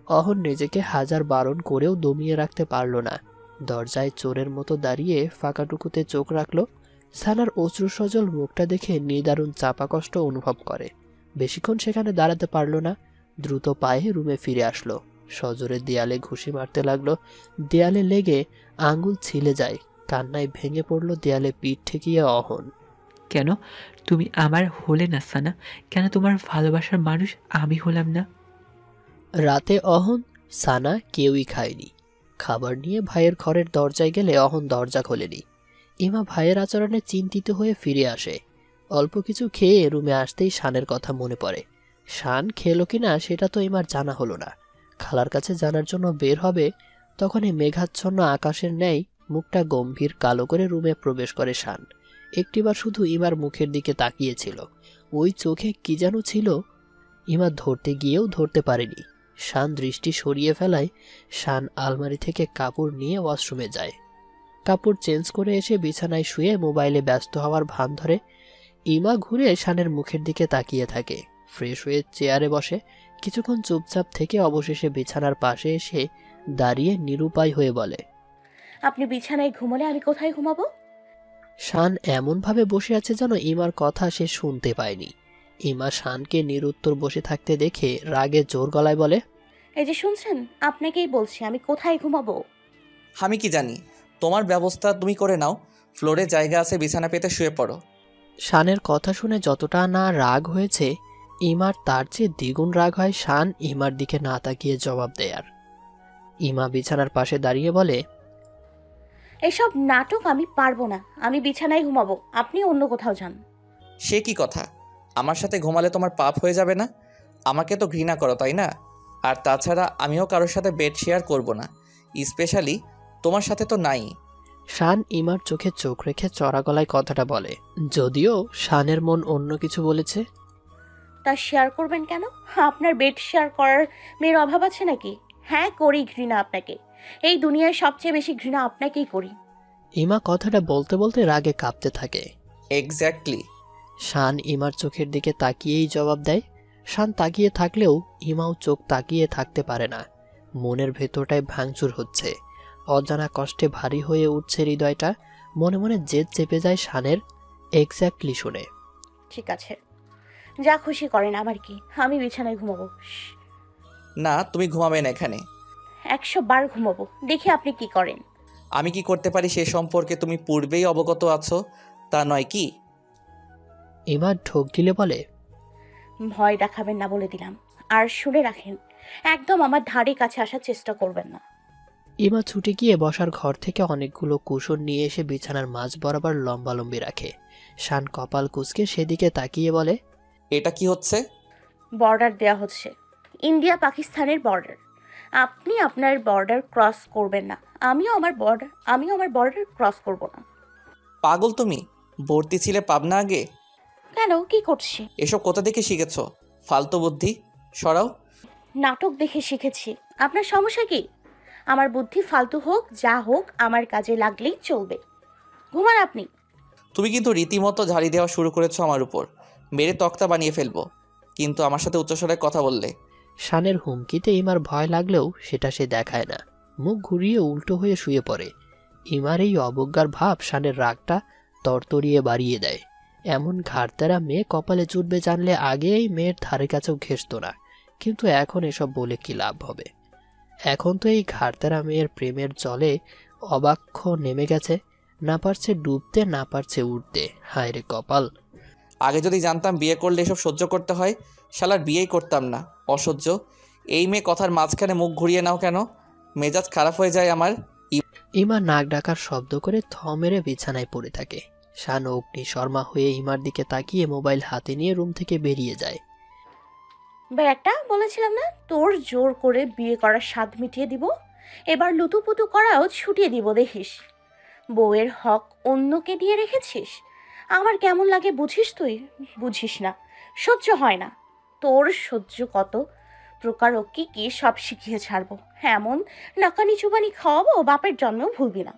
[SPEAKER 2] অহন নিজেকে হাজার বারণ করেও দমিয়ে রাখতে পারল না। দরজায় চোরের মতো দাঁড়িয়ে ফাঁকাটুকুতে চোখ রাখল। সানার অশ্রুসজল মুখটা দেখে নিদারুণ চাপা কষ্ট অনুভব করে। বেশিক্ষণ সেখানে দাঁড়াতে পারল না। দ্রুত পায়ে রুমে ফিরে আসলো। সজোরে দেয়ালে ঘুষি মারতে লাগলো। দেয়ালে লেগে আঙ্গুল ছিলে যায়। কান্নায় ভেঙে পড়ল দেয়ালে পিঠ ঠেকিয়ে অহন।
[SPEAKER 3] কেন তুমি আমার হলে না সানা? কেন তোমার ভালোবাসার মানুষ আমি হলাম না?
[SPEAKER 2] রাতে অহন সানা কেউই খায়নি। খাবার নিয়ে ভাইয়ের ঘরের দরজায় গেলে অহন দরজা খোলেনি। ইমা ভাইয়ের আচরণে চিন্তিত হয়ে ফিরে আসে। অল্প কিছু খেয়ে রুমে আসতেই শানের কথা মনে পড়ে। শান খেলো কিনা সেটা তো ইমার জানা হলো না। খালার কাছে জানার জন্য বের হবে, তখনই মেঘাচ্ছন্ন আকাশের ন্যায় মুখটা গম্ভীর কালো করে রুমে প্রবেশ করে শান। একটিবার শুধু ইমার মুখের দিকে তাকিয়েছিল। ওই চোখে কি যেন ছিল। ইমা ধরতে গিয়েও ধরতে পারেনি। শান দৃষ্টি সরিয়ে ফেলায় শান আলমারি থেকে কাপড় নিয়ে ওয়াশরুমে যায়। কাপড় চেঞ্জ করে এসে বিছানায় শুয়ে মোবাইলে ব্যস্ত হওয়ার ভান ধরে। ইমা ঘুরে শানের মুখের দিকে তাকিয়ে থাকে। ফ্রেশ হয়ে চেয়ারে বসে। কিছুক্ষণ চুপচাপ থেকে অবশেষে বিছানার পাশে এসে দাঁড়িয়ে নিরুপায় হয়ে বলে,
[SPEAKER 1] আপনি বিছানায় ঘুমোলে আমি কোথায় ঘুমাবো?
[SPEAKER 2] শান এমনভাবে বসে আছে যেন ইমার কথা সে শুনতে পায়নি। ইমা শানকে নিরুত্তর বসে থাকতে দেখে রাগে জোর গলায় বলে,
[SPEAKER 1] এই যে শুনছেন, আপনাকেই বলছি আমি কোথায় ঘুমাবো।
[SPEAKER 6] আমি কি জানি? তোমার ব্যবস্থা তুমি করে নাও। ফ্লোরে জায়গা আছে, বিছানা পেতে শুয়ে পড়ো।
[SPEAKER 2] শানের কথা শুনে যতটা না রাগ হয়েছে ইমার, তার চেয়ে দ্বিগুণ রাগ হয় শান ইমার দিকে না তাকিয়ে জবাব দেয়ার। ইমা বিছানার পাশে দাঁড়িয়ে বলে,
[SPEAKER 1] এসব নাটক আমি পারবো না, আমি বিছানায় ঘুমাবো, আপনি অন্য কোথাও যান।
[SPEAKER 6] সে কি কথা? আমার সাথে ঘুমালে তোমার পাপ হয়ে যাবে না? আমাকে তো ঘৃণা করো, তাই না? আর তাছাড়া আমিও কারোর সাথে বেড শেয়ার করব না, স্পেশালি তোমার সাথে তো নাই।
[SPEAKER 2] শান ইমার চোখে চোখ রেখে চড়া গলায় কথাটা বলে, যদিও শানের মন অন্য কিছু বলেছে।
[SPEAKER 1] তা শেয়ার করবেন কেন? আপনার বেড শেয়ার করার মেয়ের অভাব আছে নাকি? হ্যাঁ করি ঘৃণা আপনাকে, এই দুনিয়ায় সবচেয়ে বেশি ঘৃণা আপনাকেই করি।
[SPEAKER 2] ইমা কথাটা বলতে বলতে রাগে কাঁপতে থাকে।
[SPEAKER 6] এক্স্যাক্টলি।
[SPEAKER 2] শান ইমার চোখের দিকে তাকিয়েই জবাব দেয়। শান তাকিয়ে থাকলেও ইমাও চোখ তাকিয়ে থাকতে পারে না। মনের ভেতরটায় ভাঙচুর হচ্ছে, অজানা কষ্টে ভারী হয়ে উঠছে হৃদয়টা। মনে মনে জেদ চেপে যায় শানের এক্স্যাক্টলি শুনে।
[SPEAKER 1] ঠিক আছে, যা খুশি করেন, আমার কি, আমি বিছানায় ঘুমাবো।
[SPEAKER 6] না, তুমি ঘুমাবে না এখানে।
[SPEAKER 1] 100 বার ঘুমাবো, দেখি আপনি কি করেন।
[SPEAKER 6] আমি কি করতে পারি সে সম্পর্কে তুমি পূর্বেই অবগত আছো, তা নয় কি?
[SPEAKER 2] ইমা ঢোক গিলে বলে,
[SPEAKER 1] ভয় দেখাবেন না বলে দিলাম। আর শুনে রাখেন, একদম আমার ধারে কাছে আসার চেষ্টা করবেন না।
[SPEAKER 2] ইমা ছুটে গিয়ে বসার ঘর থেকে অনেকগুলো কুশন নিয়ে এসে বিছানার মাঝ বরাবর লম্বালম্বি রাখে। শান কপাল কুঁচকে সেদিকে তাকিয়ে বলে,
[SPEAKER 6] এটা কি হচ্ছে?
[SPEAKER 1] বর্ডার দেয়া হচ্ছে, ইন্ডিয়া পাকিস্তানের বর্ডার। আপনি আপনার বর্ডার ক্রস করবেন না, আমিও আমার বর্ডার ক্রস করব না।
[SPEAKER 6] পাগল তুমি? ভর্তি ছিলে পাবনা আগে?
[SPEAKER 1] কেন, কি করছি?
[SPEAKER 6] এসব কোথা থেকে শিখেছো? ফালতু বুদ্ধি, সরাও।
[SPEAKER 1] নাটক দেখে শিখেছি। আপনার সমস্যা কি? আমার বুদ্ধি ফালতু হোক যা হোক, আমার কাজে লাগলেই চলবে। ঘুমান আপনি।
[SPEAKER 6] তুমি কিন্তু রীতিমতো ঝাড়ি দেওয়া শুরু করেছো আমার উপর। মেরে তক্তা বানিয়ে ফেলবো কিন্তু আমার সাথে উচ্চস্বরে কথা বললে।
[SPEAKER 2] শানের হুমকিতে ইমার ভয় লাগলেও সেটা সে দেখায় না। মুখ ঘুরিয়ে উল্টো হয়ে শুয়ে পড়ে। ইমার এই অবজ্ঞার ভাব শানের রাগটা তরতরিয়ে বাড়িয়ে দেয়। এমন ঘাড়তেরা মেয়ে কপালে জুটবে জানলে আগে এই মেয়ের ধারে কাছেও ঘেঁষত না। কিন্তু এখন এসব বলে কি লাভ হবে? এখন তো এই ঘাড়তেরা মেয়ের প্রেমের জলে অবাক্ষ নেমে গেছে, না পারছে ডুবতে না পারছে উঠতে। হায় রে কপাল!
[SPEAKER 6] আগে যদি জানতাম বিয়ে করলে এসব সহ্য করতে হয়, শালার বিয়েই করতাম না। অসহ্য। এই মেয়ে কথার মাঝখানে মুখ ঘুরিয়ে নাও কেন? মেজাজ খারাপ হয়ে যায় আমার।
[SPEAKER 2] ইমা নাক ডাকার শব্দ করে থ মেরে বিছানায় পড়ে থাকে। শান অগ্নি শর্মা হয়ে ইমার দিকে তাকিয়ে মোবাইল হাতে নিয়ে রুম থেকে বেরিয়ে যায়।
[SPEAKER 1] ভাই, একটা বলেছিলাম না তোর জোর করে বিয়ে করার স্বাদ মিটিয়ে দিব, এবার লুতুপুতু করাও ছুটিয়ে দিব, দেখিস। বউয়ের হক অন্যকে দিয়ে রেখেছিস, আমার কেমন লাগে বুঝিস তুই? বুঝিস না, সহ্য হয় না তোর। সহ্য কত প্রকার ও কি কি সব শিখিয়ে ছাড়বো। এমন নাকানি চুবানি খাওয়াবো বাপের জন্মেও ভুলবি না।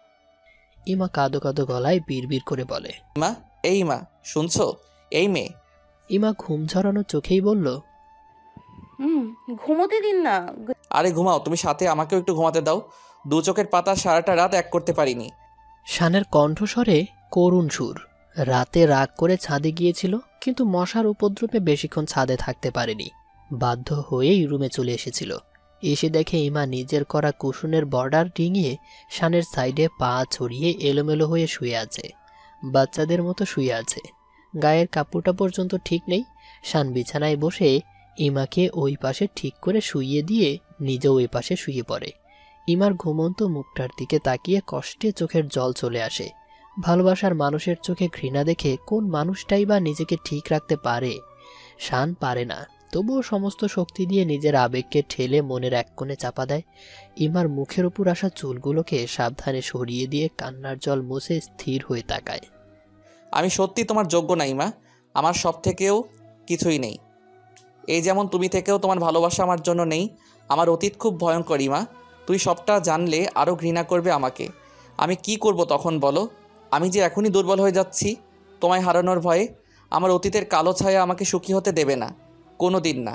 [SPEAKER 2] ইমা কাঁদো কাঁদো গলায় বিড়বিড় করে বলে।
[SPEAKER 6] মা, এই মা, শুনছো? এই মেয়ে।
[SPEAKER 2] ইমা ঘুম ঝরানো চোখেই বলল,
[SPEAKER 1] ঘুমোতে দিন না।
[SPEAKER 6] আরে ঘুমাও, তুমি সাথে আমাকেও একটু ঘুমাতে দাও। দু চোখের পাতা সারাটা রাত এক করতে পারিনি।
[SPEAKER 2] শানের কণ্ঠস্বরে করুণ সুর। রাতে রাগ করে ছাদে গিয়েছিল, কিন্তু মশার উপদ্রবে বেশিক্ষণ ছাদে থাকতে পারেনি। বাধ্য হয়েই রুমে চলে এসেছিল। এসে দেখে ইমা নিজের করা কুশনের বর্ডার ডিঙিয়ে শানের সাইডে পা ছড়িয়ে এলোমেলো হয়ে শুয়ে আছে। বাচ্চাদের মতো শুয়ে আছে, গায়ের কাপড়টা পর্যন্ত ঠিক নেই। শান বিছানায় বসে ইমাকে ওই পাশে ঠিক করে শুইয়ে দিয়ে নিজেও ওই পাশে শুয়ে পড়ে। ইমার ঘুমন্ত মুখটার দিকে তাকিয়ে কষ্টে চোখের জল চলে আসে। ভালোবাসার মানুষের চোখে ঘৃণা দেখে কোন মানুষটাই বা নিজেকে ঠিক রাখতে পারে? শান পারে না, তবুও সমস্ত শক্তি দিয়ে নিজের আবেগকে ঠেলে মনের এক কোণে চাপা দেয়। ইমার মুখের উপর আসা চুলগুলোকে সাবধানে সরিয়ে দিয়ে কান্নার জল মুছে স্থির হয়ে তাকায়।
[SPEAKER 6] আমি সত্যি তোমার যোগ্য নাই মা, আমার সব থেকেও কিছুই নেই। এই যেমন তুমি থেকেও তোমার ভালোবাসা আমার জন্য নেই। আমার অতীত খুব ভয়ঙ্কর মা, তুই সবটা জানলে আরও ঘৃণা করবে আমাকে। আমি কি করব তখন বলো? আমি যে এখনই দুর্বল হয়ে যাচ্ছি তোমায় হারানোর ভয়ে। আমার অতীতের কালো ছায়া আমাকে সুখী হতে দেবে না, কোনো দিন না।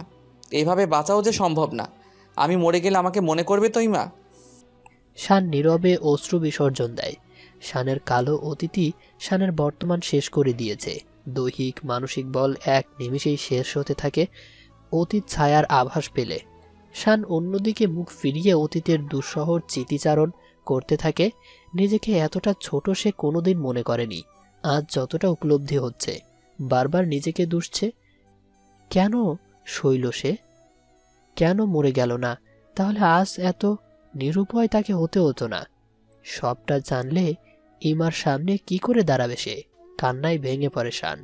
[SPEAKER 6] এইভাবে বাঁচাও যে সম্ভব না। আমি মরে গেলে আমাকে মনে করবে তোই মা?
[SPEAKER 2] শান নীরবে অশ্রু বিসর্জন দেয়। শানের কালো অতীতই শানের বর্তমান শেষ করে দিয়েছে। দৈহিক মানসিক বল এক নিমিষেই শেষ হতে থাকে অতীত ছায়ার আভাস পেলে। শান অন্যদিকে মুখ ফিরিয়ে অতীতের দুঃসহ স্মৃতিচারণ করতে থাকে। নিজেকে এতটা ছোট সে কোনোদিন মনে করেনি, আজ যতটা উপলব্ধি হচ্ছে। বারবার নিজেকে দুষছে, কেন সইল সে, কেন মরে গেল না? তাহলে আজ এত নিরুপায় তাকে হতে হতো না। সবটা জানলে ইমার সামনে কি করে দাঁড়াবে সে? কান্নায় ভেঙে পড়ে শান।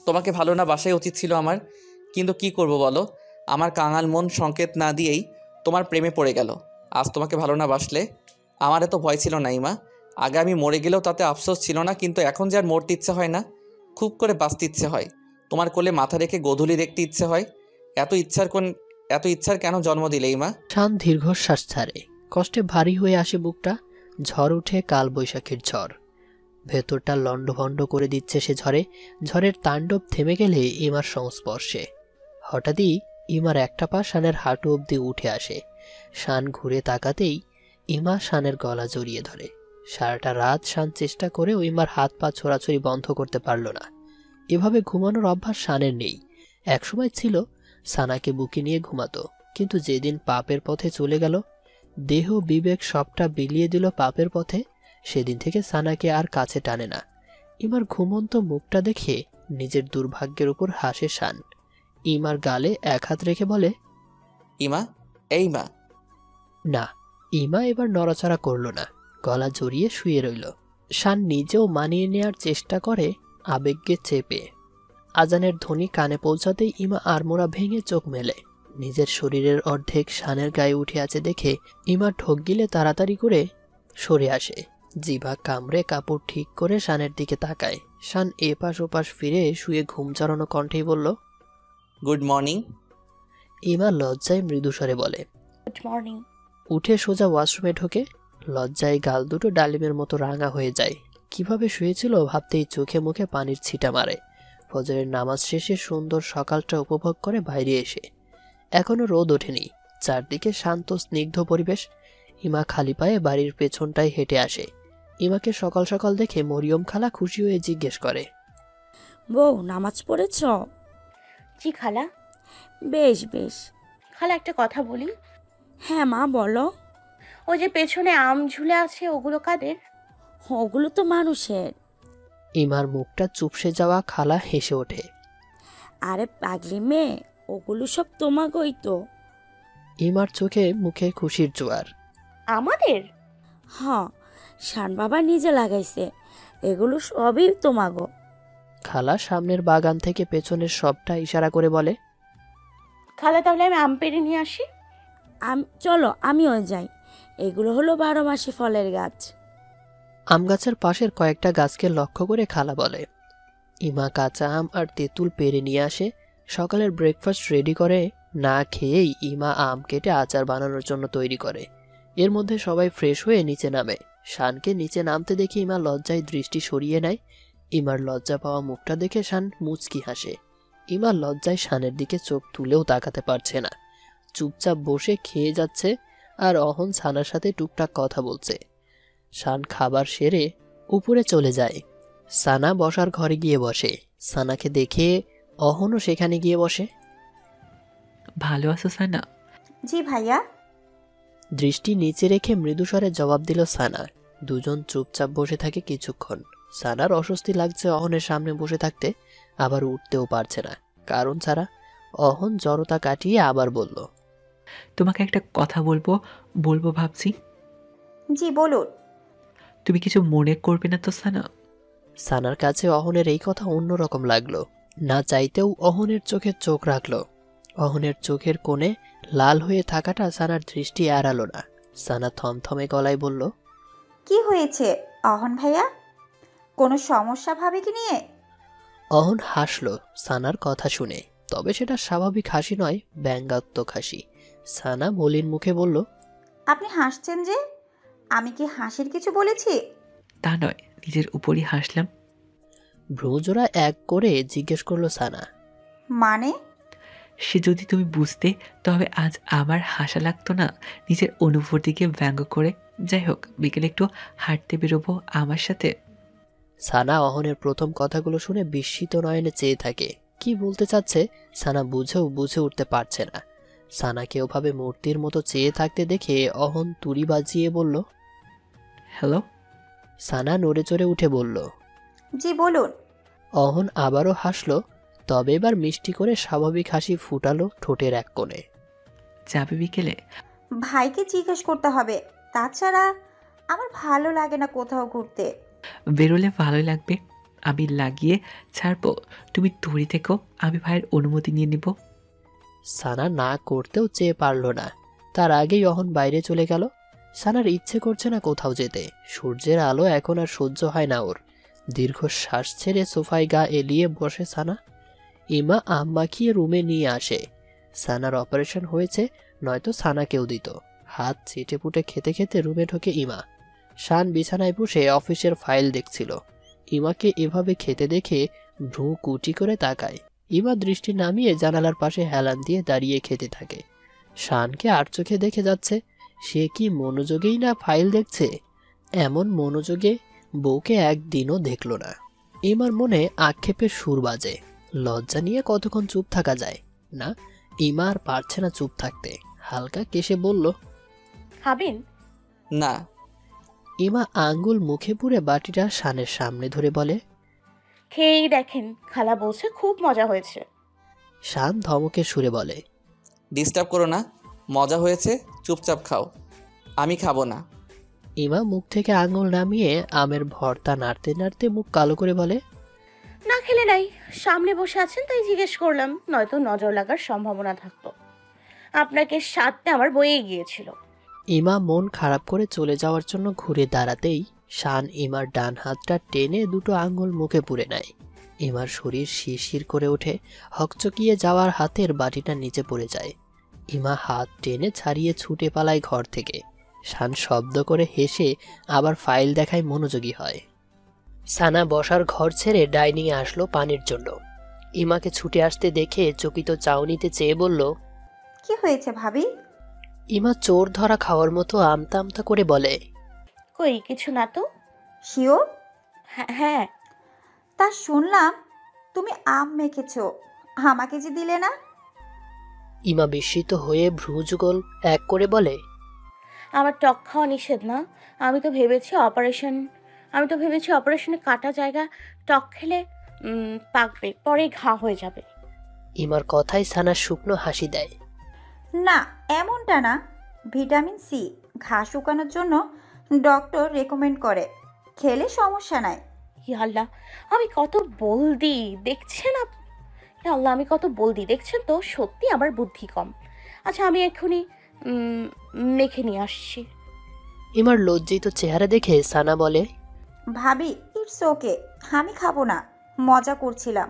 [SPEAKER 6] তোমাকে ভালো না বাসাই উচিত ছিল আমার, কিন্তু কি করব বলো, আমার কাঙাল মন সংকেত না দিয়েই তোমার প্রেমে পড়ে গেল। আজ তোমাকে ভালো না বাসলে আমার এত ভয় ছিল না ইমা। আগে আমি মরে গেলেও তাতে আফসোস ছিল না, কিন্তু এখন যে আর মরতে ইচ্ছে হয় না, খুব করে বাঁচতে ইচ্ছে হয়। তোমার কোলে মাথা রেখে গোধূলি দেখতে ইচ্ছে হয়। এত ইচ্ছার কেন জন্ম দিলে ইমা?
[SPEAKER 2] শান দীর্ঘশ্বাস ছাড়ে, কষ্টে ভারী হয়ে আসে বুকটা। ঝড় উঠে কাল বৈশাখীর ঝড়, ভেতরটা লণ্ডভণ্ড করে দিচ্ছে সে ঝড়ে। ঝড়ের তাণ্ডব থেমে গেলে ইমার সংস্পর্শে হঠাৎই ইমার একটা পা শানের হাঁটু অবধি উঠে আসে। শান ঘুরে তাকাতেই ইমা শানের গলা জড়িয়ে ধরে। সারাটা রাত শান চেষ্টা করেও ইমার হাত পা ছোড়াছড়ি বন্ধ করতে পারল না। এভাবে ঘুমানোর অভ্যাস শানের নেই। একসময় ছিল সানাকে বুকে নিয়ে ঘুমাতো, কিন্তু যেদিন পাপের পথে চলে গেল, দেহ বিবেক সবটা বিলিয়ে দিল পাপের পথে, সেদিন থেকে সানাকে আর কাছে টানে না। ইমার ঘুমন্ত মুখটা দেখে নিজের দুর্ভাগ্যের উপর হাসে শান। ইমার গালে এক হাত রেখে বলে,
[SPEAKER 6] ইমা, এই মা।
[SPEAKER 2] না। ইমা এবার নড়াচড়া করল না, গলা জড়িয়ে শুয়ে রইল। শান নিজেও মানিয়ে নেয়ার চেষ্টা করে আবেগকে চেপে। আজানের ধ্বনি কানে পৌঁছাতেই ইমা আড়মোড়া ভেঙে চোখ মেলে। নিজের শরীরের অর্ধেক শানের গায়ে উঠে আছে দেখে ইমা ঢোক গিলে তাড়াতাড়ি করে সরে আসে। জিভা কামড়ে কাপড় ঠিক করে শানের দিকে তাকায়। শান এপাশ ওপাশ ফিরে শুয়ে ঘুম চড়ানো কণ্ঠেই বলল,
[SPEAKER 6] গুড মর্নিং।
[SPEAKER 2] ইমা লজ্জায় মৃদুস্বরে বলে।
[SPEAKER 1] Good morning.
[SPEAKER 2] উঠে সোজা ওয়াশরুমে ঢোকে। লজ্জায় গাল দুটো ডালিমের মতো রাঙা হয়ে যায়। কিভাবে শুয়েছিল ভাবতেই চোখে মুখে পানির ছিটা মারে। ফজরের নামাজ শেষে সুন্দর সকালটা উপভোগ করে বাইরে এসে এখনো রোদ ওঠেনি। চারদিকে শান্ত স্নিগ্ধ পরিবেশ। ইমা খালি পায়ে বাড়ির পেছনটায় হেঁটে আসে। ইমাকে সকাল সকাল দেখে মরিয়ম খালা খুশি হয়ে জিজ্ঞেস করে,
[SPEAKER 5] বউ নামাজ পড়েছ?
[SPEAKER 1] জি খালা।
[SPEAKER 5] বেশ বেশ।
[SPEAKER 1] খালা একটা কথা বলি।
[SPEAKER 5] হ্যাঁ মা বলো।
[SPEAKER 1] ওই যে পেছনে আম ঝুলে আছে, ওগুলো কাদের?
[SPEAKER 5] ওগুলো তো মানুষের।
[SPEAKER 2] ইমার মুখটা চুপসে যাওয়া খালা হেসে ওঠে।
[SPEAKER 5] আরে পাগলি মেয়ে, ওগুলো সব তোমাকেই তো।
[SPEAKER 2] ইমার চোখে মুখে খুশির জোয়ার।
[SPEAKER 1] আমাদের?
[SPEAKER 5] হ্যাঁ, শান বাবা নিজে লাগাইছে, এগুলো সবই তোমাগো।
[SPEAKER 2] খালা সামনের বাগান থেকে পেছনের সবটা ইশারা করে বলে,
[SPEAKER 1] খালা তাহলে আমি আম পেড়ে নিয়ে আসি।
[SPEAKER 5] চলো আমিও যাই। এগুলো হলো 12 মাসি ফলের গাছ।
[SPEAKER 2] আম গাছের পাশের কয়েকটা গাছকে লক্ষ্য করে খালা বলে। ইমা কাঁচা আম আর তেঁতুল পেড়ে নিয়ে আসে। সকালের ব্রেকফাস্ট রেডি করে। না খেয়েই ইমা আম কেটে আচার বানানোর জন্য তৈরি করে। এর মধ্যে সবাই ফ্রেশ হয়ে নিচে নামে। শানকে নিচে নামতে দেখে ইমা লজ্জায় দৃষ্টি সরিয়ে নেয়। ইমার লজ্জা পাওয়া মুখটা দেখে শান মুচকি হাসে। ইমা লজ্জায় শানের দিকে চোখ তুলেও তাকাতে পারছে না। চুপচাপ বসে খেয়ে যাচ্ছে, আর অহন সানার সাথে টুকটাক কথা বলছে। শান খাবার সেরে উপরে চলে যায়। সানা বসার ঘরে গিয়ে বসে। সানাকে দেখে অহনও সেখানে গিয়ে বসে।
[SPEAKER 3] ভালো আছো সানা?
[SPEAKER 4] জি ভাইয়া।
[SPEAKER 2] দৃষ্টি নিচে রেখে মৃদুস্বরে জবাব দিল সানা। দুজন চুপচাপ বসে থাকে কিছুক্ষণ। সানার অস্বস্তি লাগছে অহনের সামনে বসে থাকতে, আবার উঠতেও পারছে না কারণ ছাড়া। অহন জড়তা কাটিয়ে আবার বলল,
[SPEAKER 3] তোমাকে একটা কথা বলবো ভাবছি।
[SPEAKER 4] জি বলুন।
[SPEAKER 3] তুমি কিছু মনে করবে না তো সানা?
[SPEAKER 2] সানার কাছে অহনের এই কথা অন্যরকম লাগলো। না চাইতেও অহনের চোখে চোখ রাখলো। অহনের চোখের কোণে লাল হয়ে থাকাটা সানার দৃষ্টি এড়ালো না। সানা থমথমে গলায় বলল,
[SPEAKER 4] কি হয়েছে অহন ভাইয়া? কোনো সমস্যা ভাবে কি নিয়ে?
[SPEAKER 2] অহন হাসল সানার কথা শুনে, তবে সেটা স্বাভাবিক হাসি নয়, ব্যঙ্গাত্মক হাসি। সানা মলিন মুখে বলল,
[SPEAKER 4] আপনি হাসছেন যে? আমি কি হাসির কিছু বলেছি?
[SPEAKER 3] তা নয়, নিজের উপরই হাসলাম।
[SPEAKER 2] ভ্রুজোড়া এক করে জিজ্ঞেস করলো সানা।
[SPEAKER 4] মানে?
[SPEAKER 3] সে যদি তুমি বুঝতে, তবে আজ আমার হাসা লাগতো না নিজের অনুভূতিকে ব্যঙ্গ করে। যাই হোক, বিকেলে একটু হাঁটতে বেরোবো আমার সাথে?
[SPEAKER 2] সানা অহনের প্রথম কথাগুলো শুনে বিস্মিত নয়নে চেয়ে থাকে। কি বলতে চাচ্ছে সানা বুঝে উঠতে পারছে না। সানাকে ওভাবে মূর্তির মতো চেয়ে থাকতে দেখে অহন তুড়ি বাজিয়ে বলল।
[SPEAKER 3] হ্যালো।
[SPEAKER 2] সানা নড়ে চড়ে উঠে বলল।
[SPEAKER 4] জি বলুন।
[SPEAKER 2] অহন আবারও হাসলো, তবে এবার মিষ্টি করে স্বাভাবিক হাসি ফুটালো ঠোঁটের এক কোণে।
[SPEAKER 3] যাবে বিকেলে?
[SPEAKER 4] ভাইকে জিজ্ঞেস করতে হবে, তাছাড়া আমার ভালো লাগে না কোথাও ঘুরতে।
[SPEAKER 3] বেরোলে ভালোই লাগবে, আমি লাগিয়ে ছাড়বো। তুমি তৈরি থেকো, আমি ভাইয়ের অনুমতি নিয়ে নিব।
[SPEAKER 2] সানা না করতেও চেয়ে পারল না, তার আগেই অহন বাইরে চলে গেল। সানার ইচ্ছে করছে না কোথাও যেতে, সূর্যের আলো এখন আর সহ্য হয় না ওর। দীর্ঘ শ্বাস ছেড়ে সোফায় গা এলিয়ে বসে সানা। ইমা আম মাখিয়ে রুমে নিয়ে আসে। সানার অপারেশন হয়েছে, নয়তো সানাকেও দিত। হাত চেটে পুটে খেতে খেতে রুমে ঢোকে ইমা। শান বিছানায় বসে অফিসের ফাইল দেখছিল। ইমাকে এভাবে খেতে দেখে ভ্রু কুটি করে তাকায়। ইমা দৃষ্টি নামিয়ে জানালার পাশে হেলান দিয়ে দাঁড়িয়ে খেতে থাকে। শানকে আর চোখে দেখে যাচ্ছে, সে কি মনোযোগেই না ফাইল দেখছে। এমন মনোযোগে বউকে একদিনও দেখল না। ইমার মনে আক্ষেপের সুর বাজে। লজ্জা নিয়ে কতক্ষণ চুপ থাকা যায় না, ইমা আর পারছে না চুপ থাকতে। হালকা কেশে বলল,
[SPEAKER 1] খাবেন?
[SPEAKER 6] না।
[SPEAKER 2] ইমা আঙ্গুল মুখে পুরে বাটিটা শানের সামনে ধরে বলে।
[SPEAKER 1] খেয়েই দেখেন, খালা বলছে খুব মজা হয়েছে।
[SPEAKER 2] শান ধমকে সুরে বলে।
[SPEAKER 6] ডিস্টার্ব করো না, মজা হয়েছে, চুপচাপ খাও, আমি খাবো না।
[SPEAKER 2] ইমা মুখ থেকে আঙুল নামিয়ে আমের ভর্তা নাড়তে নাড়তে মুখ কালো করে বলে।
[SPEAKER 1] না খেলে নাই, সামনে বসে আছেন তাই জিজ্ঞেস করলাম, নয়তো নজর লাগার সম্ভাবনা থাকতো। আপনাকে সাথে আমার বয়ে গিয়েছিল।
[SPEAKER 2] ইমা মন খারাপ করে চলে যাওয়ার জন্য ঘুরে দাঁড়াতেই শান ইমার ডান হাতটা টেনে দুটো আঙ্গুল মুখে পুরে নেয়। ইমার শরীর শিরশির করে ওঠে, হকচকিয়ে যাওয়ার হাতের বাটিটা নিচে পড়ে যায়। ইমা হাত টেনে ছাড়িয়ে ছুটে পালায় ঘর থেকে। শান শব্দ করে হেসে আবার ফাইল দেখায় মনোযোগী হয়। সানা বসার ঘর ছেড়ে ডাইনিংয়ে আসলো পানির জন্য। ইমাকে ছুটে আসতে দেখে চকিত চাউনিতে চেয়ে বলল।
[SPEAKER 4] কি হয়েছে ভাবি?
[SPEAKER 2] ইমা চোর ধরা খাওয়ার মতো আমতা আমতা করে বলে।
[SPEAKER 1] কই কিছু না তো।
[SPEAKER 4] শিওর?
[SPEAKER 1] হ্যাঁ।
[SPEAKER 4] তা শুনলাম তুমি আম মেখেছো, আমাকে যে দিলে না।
[SPEAKER 2] ইমা বিস্মিত হয়ে ভ্রুযুগল এক করে বলে।
[SPEAKER 1] আমার টক খাওয়া নিষেধ না। আমি তো ভেবেছি অপারেশনে কাটা জায়গা টক খেলে পাকবে, পরে ঘা হয়ে যাবে।
[SPEAKER 2] ইমার কথায় সানা শুকনো হাসি দেয়।
[SPEAKER 4] না এমনটা না, ভিটামিন সি ঘা শুকানোর জন্য ডক্টর রেকমেন্ড করে, খেলে সমস্যা নাই।
[SPEAKER 1] ই আল্লাহ, আমি কত বলদি দেখছেন ই আল্লাহ, আমি কত বলদি দেখছেন তো, সত্যি আমার বুদ্ধি কম। আচ্ছা আমি এক্ষুনি মেখে নিয়ে আসছি।
[SPEAKER 2] ইমার লজ্জিত চেহারা দেখে সানা বলে।
[SPEAKER 4] ভাবি ইটস ওকে, আমি খাবো না, মজা করছিলাম।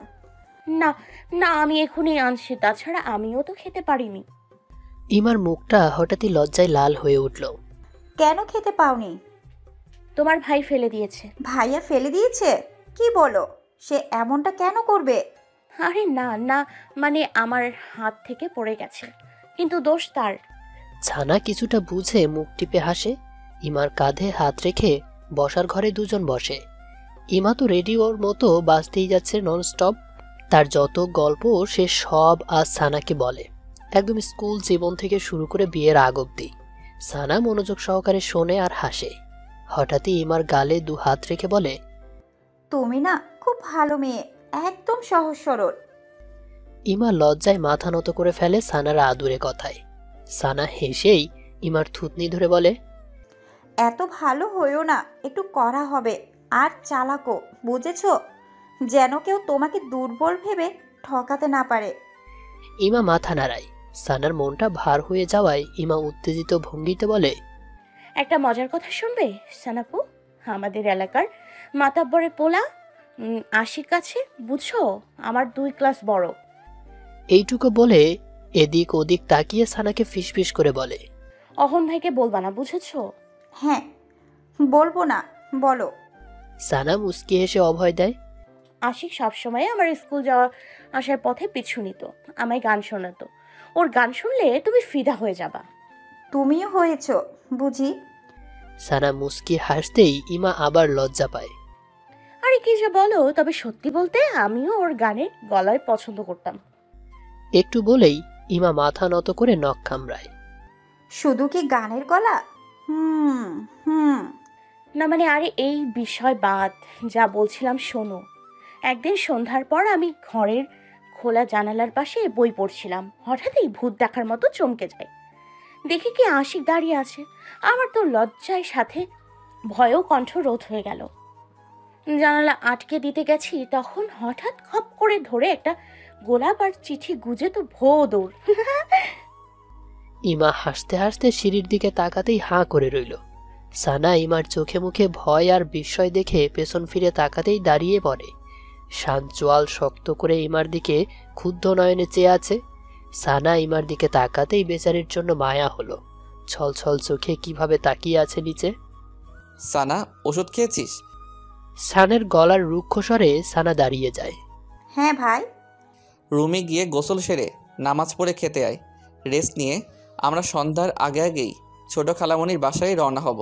[SPEAKER 1] না না, আমি এক্ষুনি আনছি, তাছাড়া আমিও তো খেতে পারিনি।
[SPEAKER 2] ইমার মুখটা হঠাৎই লজ্জায় লাল হয়ে উঠল।
[SPEAKER 4] কেন খেতে পাওনি?
[SPEAKER 1] তোমার ভাই ফেলে দিয়েছে।
[SPEAKER 4] ভাইয়া ফেলে দিয়েছে? কি বলো, সে এমনটা কেন করবে?
[SPEAKER 1] আরে না না, মানে আমার হাত থেকে পড়ে গেছে, কিন্তু দোষ তার।
[SPEAKER 2] ছানা কিছুটা বুঝে মুখ টিপে হাসে। ইমার কাঁধে হাত রেখে বসার ঘরে দুজন বসে। ইমা তো রেডিওর মতো বাজতেই যাচ্ছে ননস্টপ। তার যত গল্প সে সব আজ সানাকে বলে, একদম স্কুল জীবন থেকে শুরু করে বিয়ের আগ অব্দি। সানা মনোযোগ সহকারে শোনে আর হাসে। হঠাৎই ইমার গালে দু হাত রেখে বলে।
[SPEAKER 4] তুমি না খুব ভালো মেয়ে, একদম সহজ সরল।
[SPEAKER 2] ইমা লজ্জায় মাথা নত করে ফেলে সানার আদুরে কথায়। সানা হেসেই ইমার থুতনি ধরে বলে।
[SPEAKER 4] এত ভালো হইও না, একটু কড়া হবে আর চালাকো, বুঝেছো? যেন কেউ তোমাকে দুর্বল ভেবে ঠকাতে না পারে।
[SPEAKER 2] ইমা মাথা নাড়ায়। সানার মনটা ভার হয়ে যাওয়ায় ইমা উত্তেজিত ভঙ্গিতে বলে।
[SPEAKER 1] একটা মজার কথা শুনবে সানাপু? আমাদের এলাকার মাতাব্বরের পোলা আশিক আছে, বুঝছো? আমার 2 ক্লাস বড়।
[SPEAKER 2] এইটুকু বলে এদিক ওদিক তাকিয়ে সানাকে ফিসফিস করে বলে।
[SPEAKER 1] অহন ভাইকে বলবা না, বুঝেছো?
[SPEAKER 4] হ্যাঁ বলবো না, বলো।
[SPEAKER 2] সানা মুস্কি হেসে অভয় দেয়।
[SPEAKER 1] আশিক সবসময় আমার স্কুল যাওয়া আসার পথে পিছু নিত, আমায় গান শোনাতো। ওর গান শুনলে তুমি ফিদা হয়ে যাবা।
[SPEAKER 4] তুমিও হয়েছো বুঝি?
[SPEAKER 2] সানা মুস্কি হাসতেই ইমা আবার লজ্জা পায়।
[SPEAKER 1] আরে কি যে বলো, তবে সত্যি বলতে আমিও ওর গানের গলায় পছন্দ করতাম।
[SPEAKER 2] একটু বলেই ইমা মাথা নত করে নখ কামড়ায়।
[SPEAKER 4] শুধু কি গানের গলা? হুম হুম।
[SPEAKER 1] না মানে আরে এই বিষয় বাদ, যা বলছিলাম শোনো। একদিন সন্ধ্যার পর আমি ঘরের খোলা জানালার পাশে বই পড়ছিলাম, হঠাৎই ভূত দেখার মতো চমকে যায়। দেখি কি আশিক দাঁড়িয়ে আছে। আমার তো লজ্জায় সাথে ভয়েও কণ্ঠ রোধ হয়ে গেল। জানালা আটকে দিতে গেছি, তখন হঠাৎ খপ করে ধরে একটা গোলাপ আর চিঠি গুজে তো ভো দৌড়।
[SPEAKER 2] ইমা হাসতে হাসতে সিঁড়ির দিকে তাকাতেই হাঁ করে রইল। সানা ইমার চোখে মুখে ভয় আর বিস্ময় দেখে পেছন ফিরে তাকাতেই দাঁড়িয়ে পড়ে। শান চোয়াল শক্ত করে ইমার দিকে ক্ষুব্ধ নয়নে চেয়ে আছে। সানা ইমার দিকে তাকাতেই বেচারির জন্য মায়া হলো। ছলছল চোখে কিভাবে তাকিয়ে আছে নিচে।
[SPEAKER 6] সানা, ওষুধ খেয়েছিস?
[SPEAKER 2] সানের গলার রুক্ষ স্বরে সানা দাঁড়িয়ে যায়।
[SPEAKER 4] হ্যাঁ ভাই।
[SPEAKER 6] রুমে গিয়ে গোসল সেরে নামাজ পড়ে খেতে আয়। রেস্ট নিয়ে আমরা সন্ধ্যার আগে আগেই ছোট খালামণির বাসায় রওনা হব।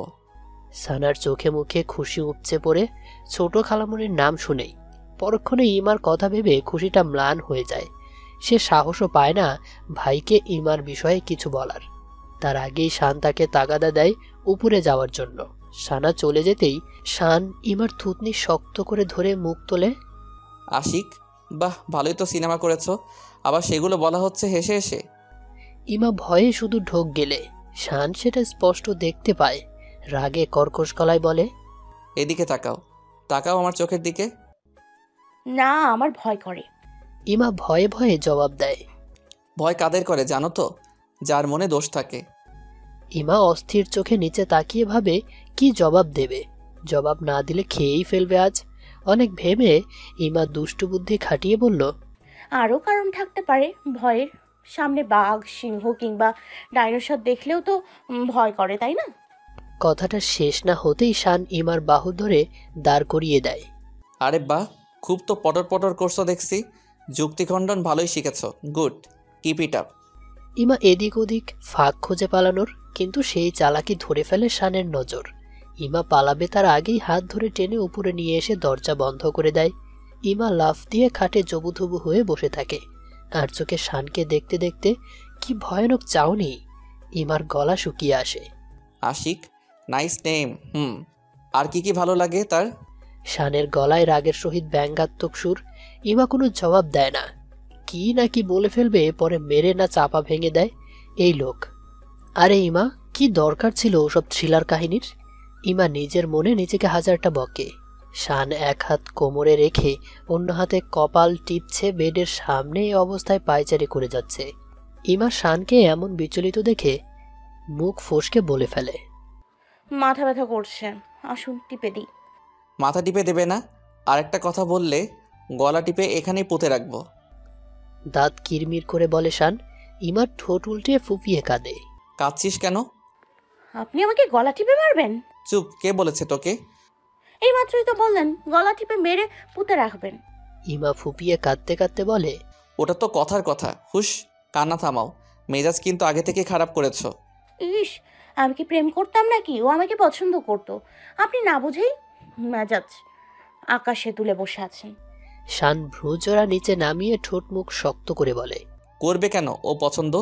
[SPEAKER 2] সানার চোখে মুখে খুশি উপচে পড়ে ছোট খালামণির নাম শুনেই পরক্ষণে ইমার কথা ভেবে খুশিটা ম্লান হয়ে যায়। সে সাহসও পায় না ভাইকে ইমার বিষয়ে কিছু বলার। তার আগেই শান তাকে তাগাদা দেয় উপরে যাওয়ার জন্য। সানা চলে যেতেই শান ইমার থুতনি শক্ত করে ধরে মুখ তোলে।
[SPEAKER 6] আশিক, বাহ, ভালোই তো সিনেমা করেছো, আবার সেগুলো বলা হচ্ছে হেসে হেসে।
[SPEAKER 2] ইমা ভয়ে শুধু ঢোক গেলে শান সেটা স্পষ্ট দেখতে পায়। রাগে কর্কশ গলায় বলে,
[SPEAKER 6] এদিকে তাকাও, তাকাও আমার চোখের দিকে।
[SPEAKER 1] না, আমার ভয় করে।
[SPEAKER 2] ইমা ভয়ে ভয়ে জবাব দেয়।
[SPEAKER 6] ভয় কাদের করে জানো তো? যার মনে দোষ থাকে।
[SPEAKER 2] ইমা অস্থির চোখে নিচে তাকিয়ে ভাবে কি জবাব দেবে। জবাব না দিলে খেয়েই ফেলবে আজ। অনেক ভেবে ইমা দুষ্টু বুদ্ধি খাটিয়ে বলল,
[SPEAKER 1] আরও কারণ থাকতে পারে ভয়ের। সামনে বাঘ, সিংহ কিংবা ডাইনোসর দেখলেও তো ভয় করে, তাই না?
[SPEAKER 2] কথাটা শেষ না হতেই শান ইমার বাহু ধরে দাঁড় করিয়ে দেয়।
[SPEAKER 6] আরে বাহ, খুব তো পটর পটর করছো দেখছি। যুক্তিখণ্ডন ভালোই শিখেছো, গুড, কিপ ইট আপ।
[SPEAKER 2] ইমা এদিক ওদিক ফাঁক খোঁজে পালানোর, কিন্তু সেই চালাকি ধরে ফেলে শানের নজর। ইমা পালাবে তার আগেই হাত ধরে টেনে উপরে নিয়ে এসে দরজা বন্ধ করে দেয়। ইমা লাফ দিয়ে খাটে জবুথবু হয়ে বসে থাকে। আর চোখে শানকে দেখতে দেখতে কি ভয়ানক চাউনি। ইমার গলা শুকিয়ে আসে।
[SPEAKER 6] Ashiq, nice name. আর কি কি ভালো লাগে তার?
[SPEAKER 2] শানের গলায় রাগের সহিত ব্যঙ্গাত্মক সুর। ইমা কোনো জবাব দেয় না। কি না কি বলে ফেলবে, পরে মেরে না চাপা ভেঙে দেয় এই লোক। আরে ইমা, কি দরকার ছিল ওসব থ্রিলার কাহিনীর? ইমা নিজের মনে নিজেকে হাজারটা বকে। শান এক হাত কোমরে রেখে অন্য হাতে কপাল টিপছে বেডের সামনে এই অবস্থায় পায়চারি করে যাচ্ছে। ইমা শানকে এমন বিচলিত দেখে মুখ ফসকে বলে ফেলে,
[SPEAKER 1] মাথা ব্যথা করছে, আসুন টিপে দিই।
[SPEAKER 6] মাথা টিপে দেবে না? আর একটা কথা বললে গলা টিপে এখানেই পুঁতে রাখবো।
[SPEAKER 2] দাঁত কিরমির করে বলে শান। ইমার ঠোঁট উল্টে ফুপিয়ে কাঁদে।
[SPEAKER 6] কাঁদছিস কেন?
[SPEAKER 1] আপনি আমাকে গলা টিপে মারবেন?
[SPEAKER 6] চুপ, কে বলেছে তোকে?
[SPEAKER 1] এই মাত্রই তো বললেন গলা টিপে মেরে পুঁতে রাখবেন।
[SPEAKER 2] ইমা ফুপিয়ে কাঁদতে কাঁদতে বলে,
[SPEAKER 6] ওটা তো কথার কথা, হুশ, কান্না থামাও। মেজাজ কিন্তু আগে থেকে খারাপ করেছো।
[SPEAKER 1] ইস, আমি কি প্রেম করতাম নাকি? ও আমাকে পছন্দ করতো। আপনি না বুঝেই মেজাজ আকাশে তুলে বসে আছেন।
[SPEAKER 2] শান ভ্রুজোড়া নিচে নামিয়ে ঠোঁট মুখ শক্ত করে বলে,
[SPEAKER 6] করবে কেন ও পছন্দ?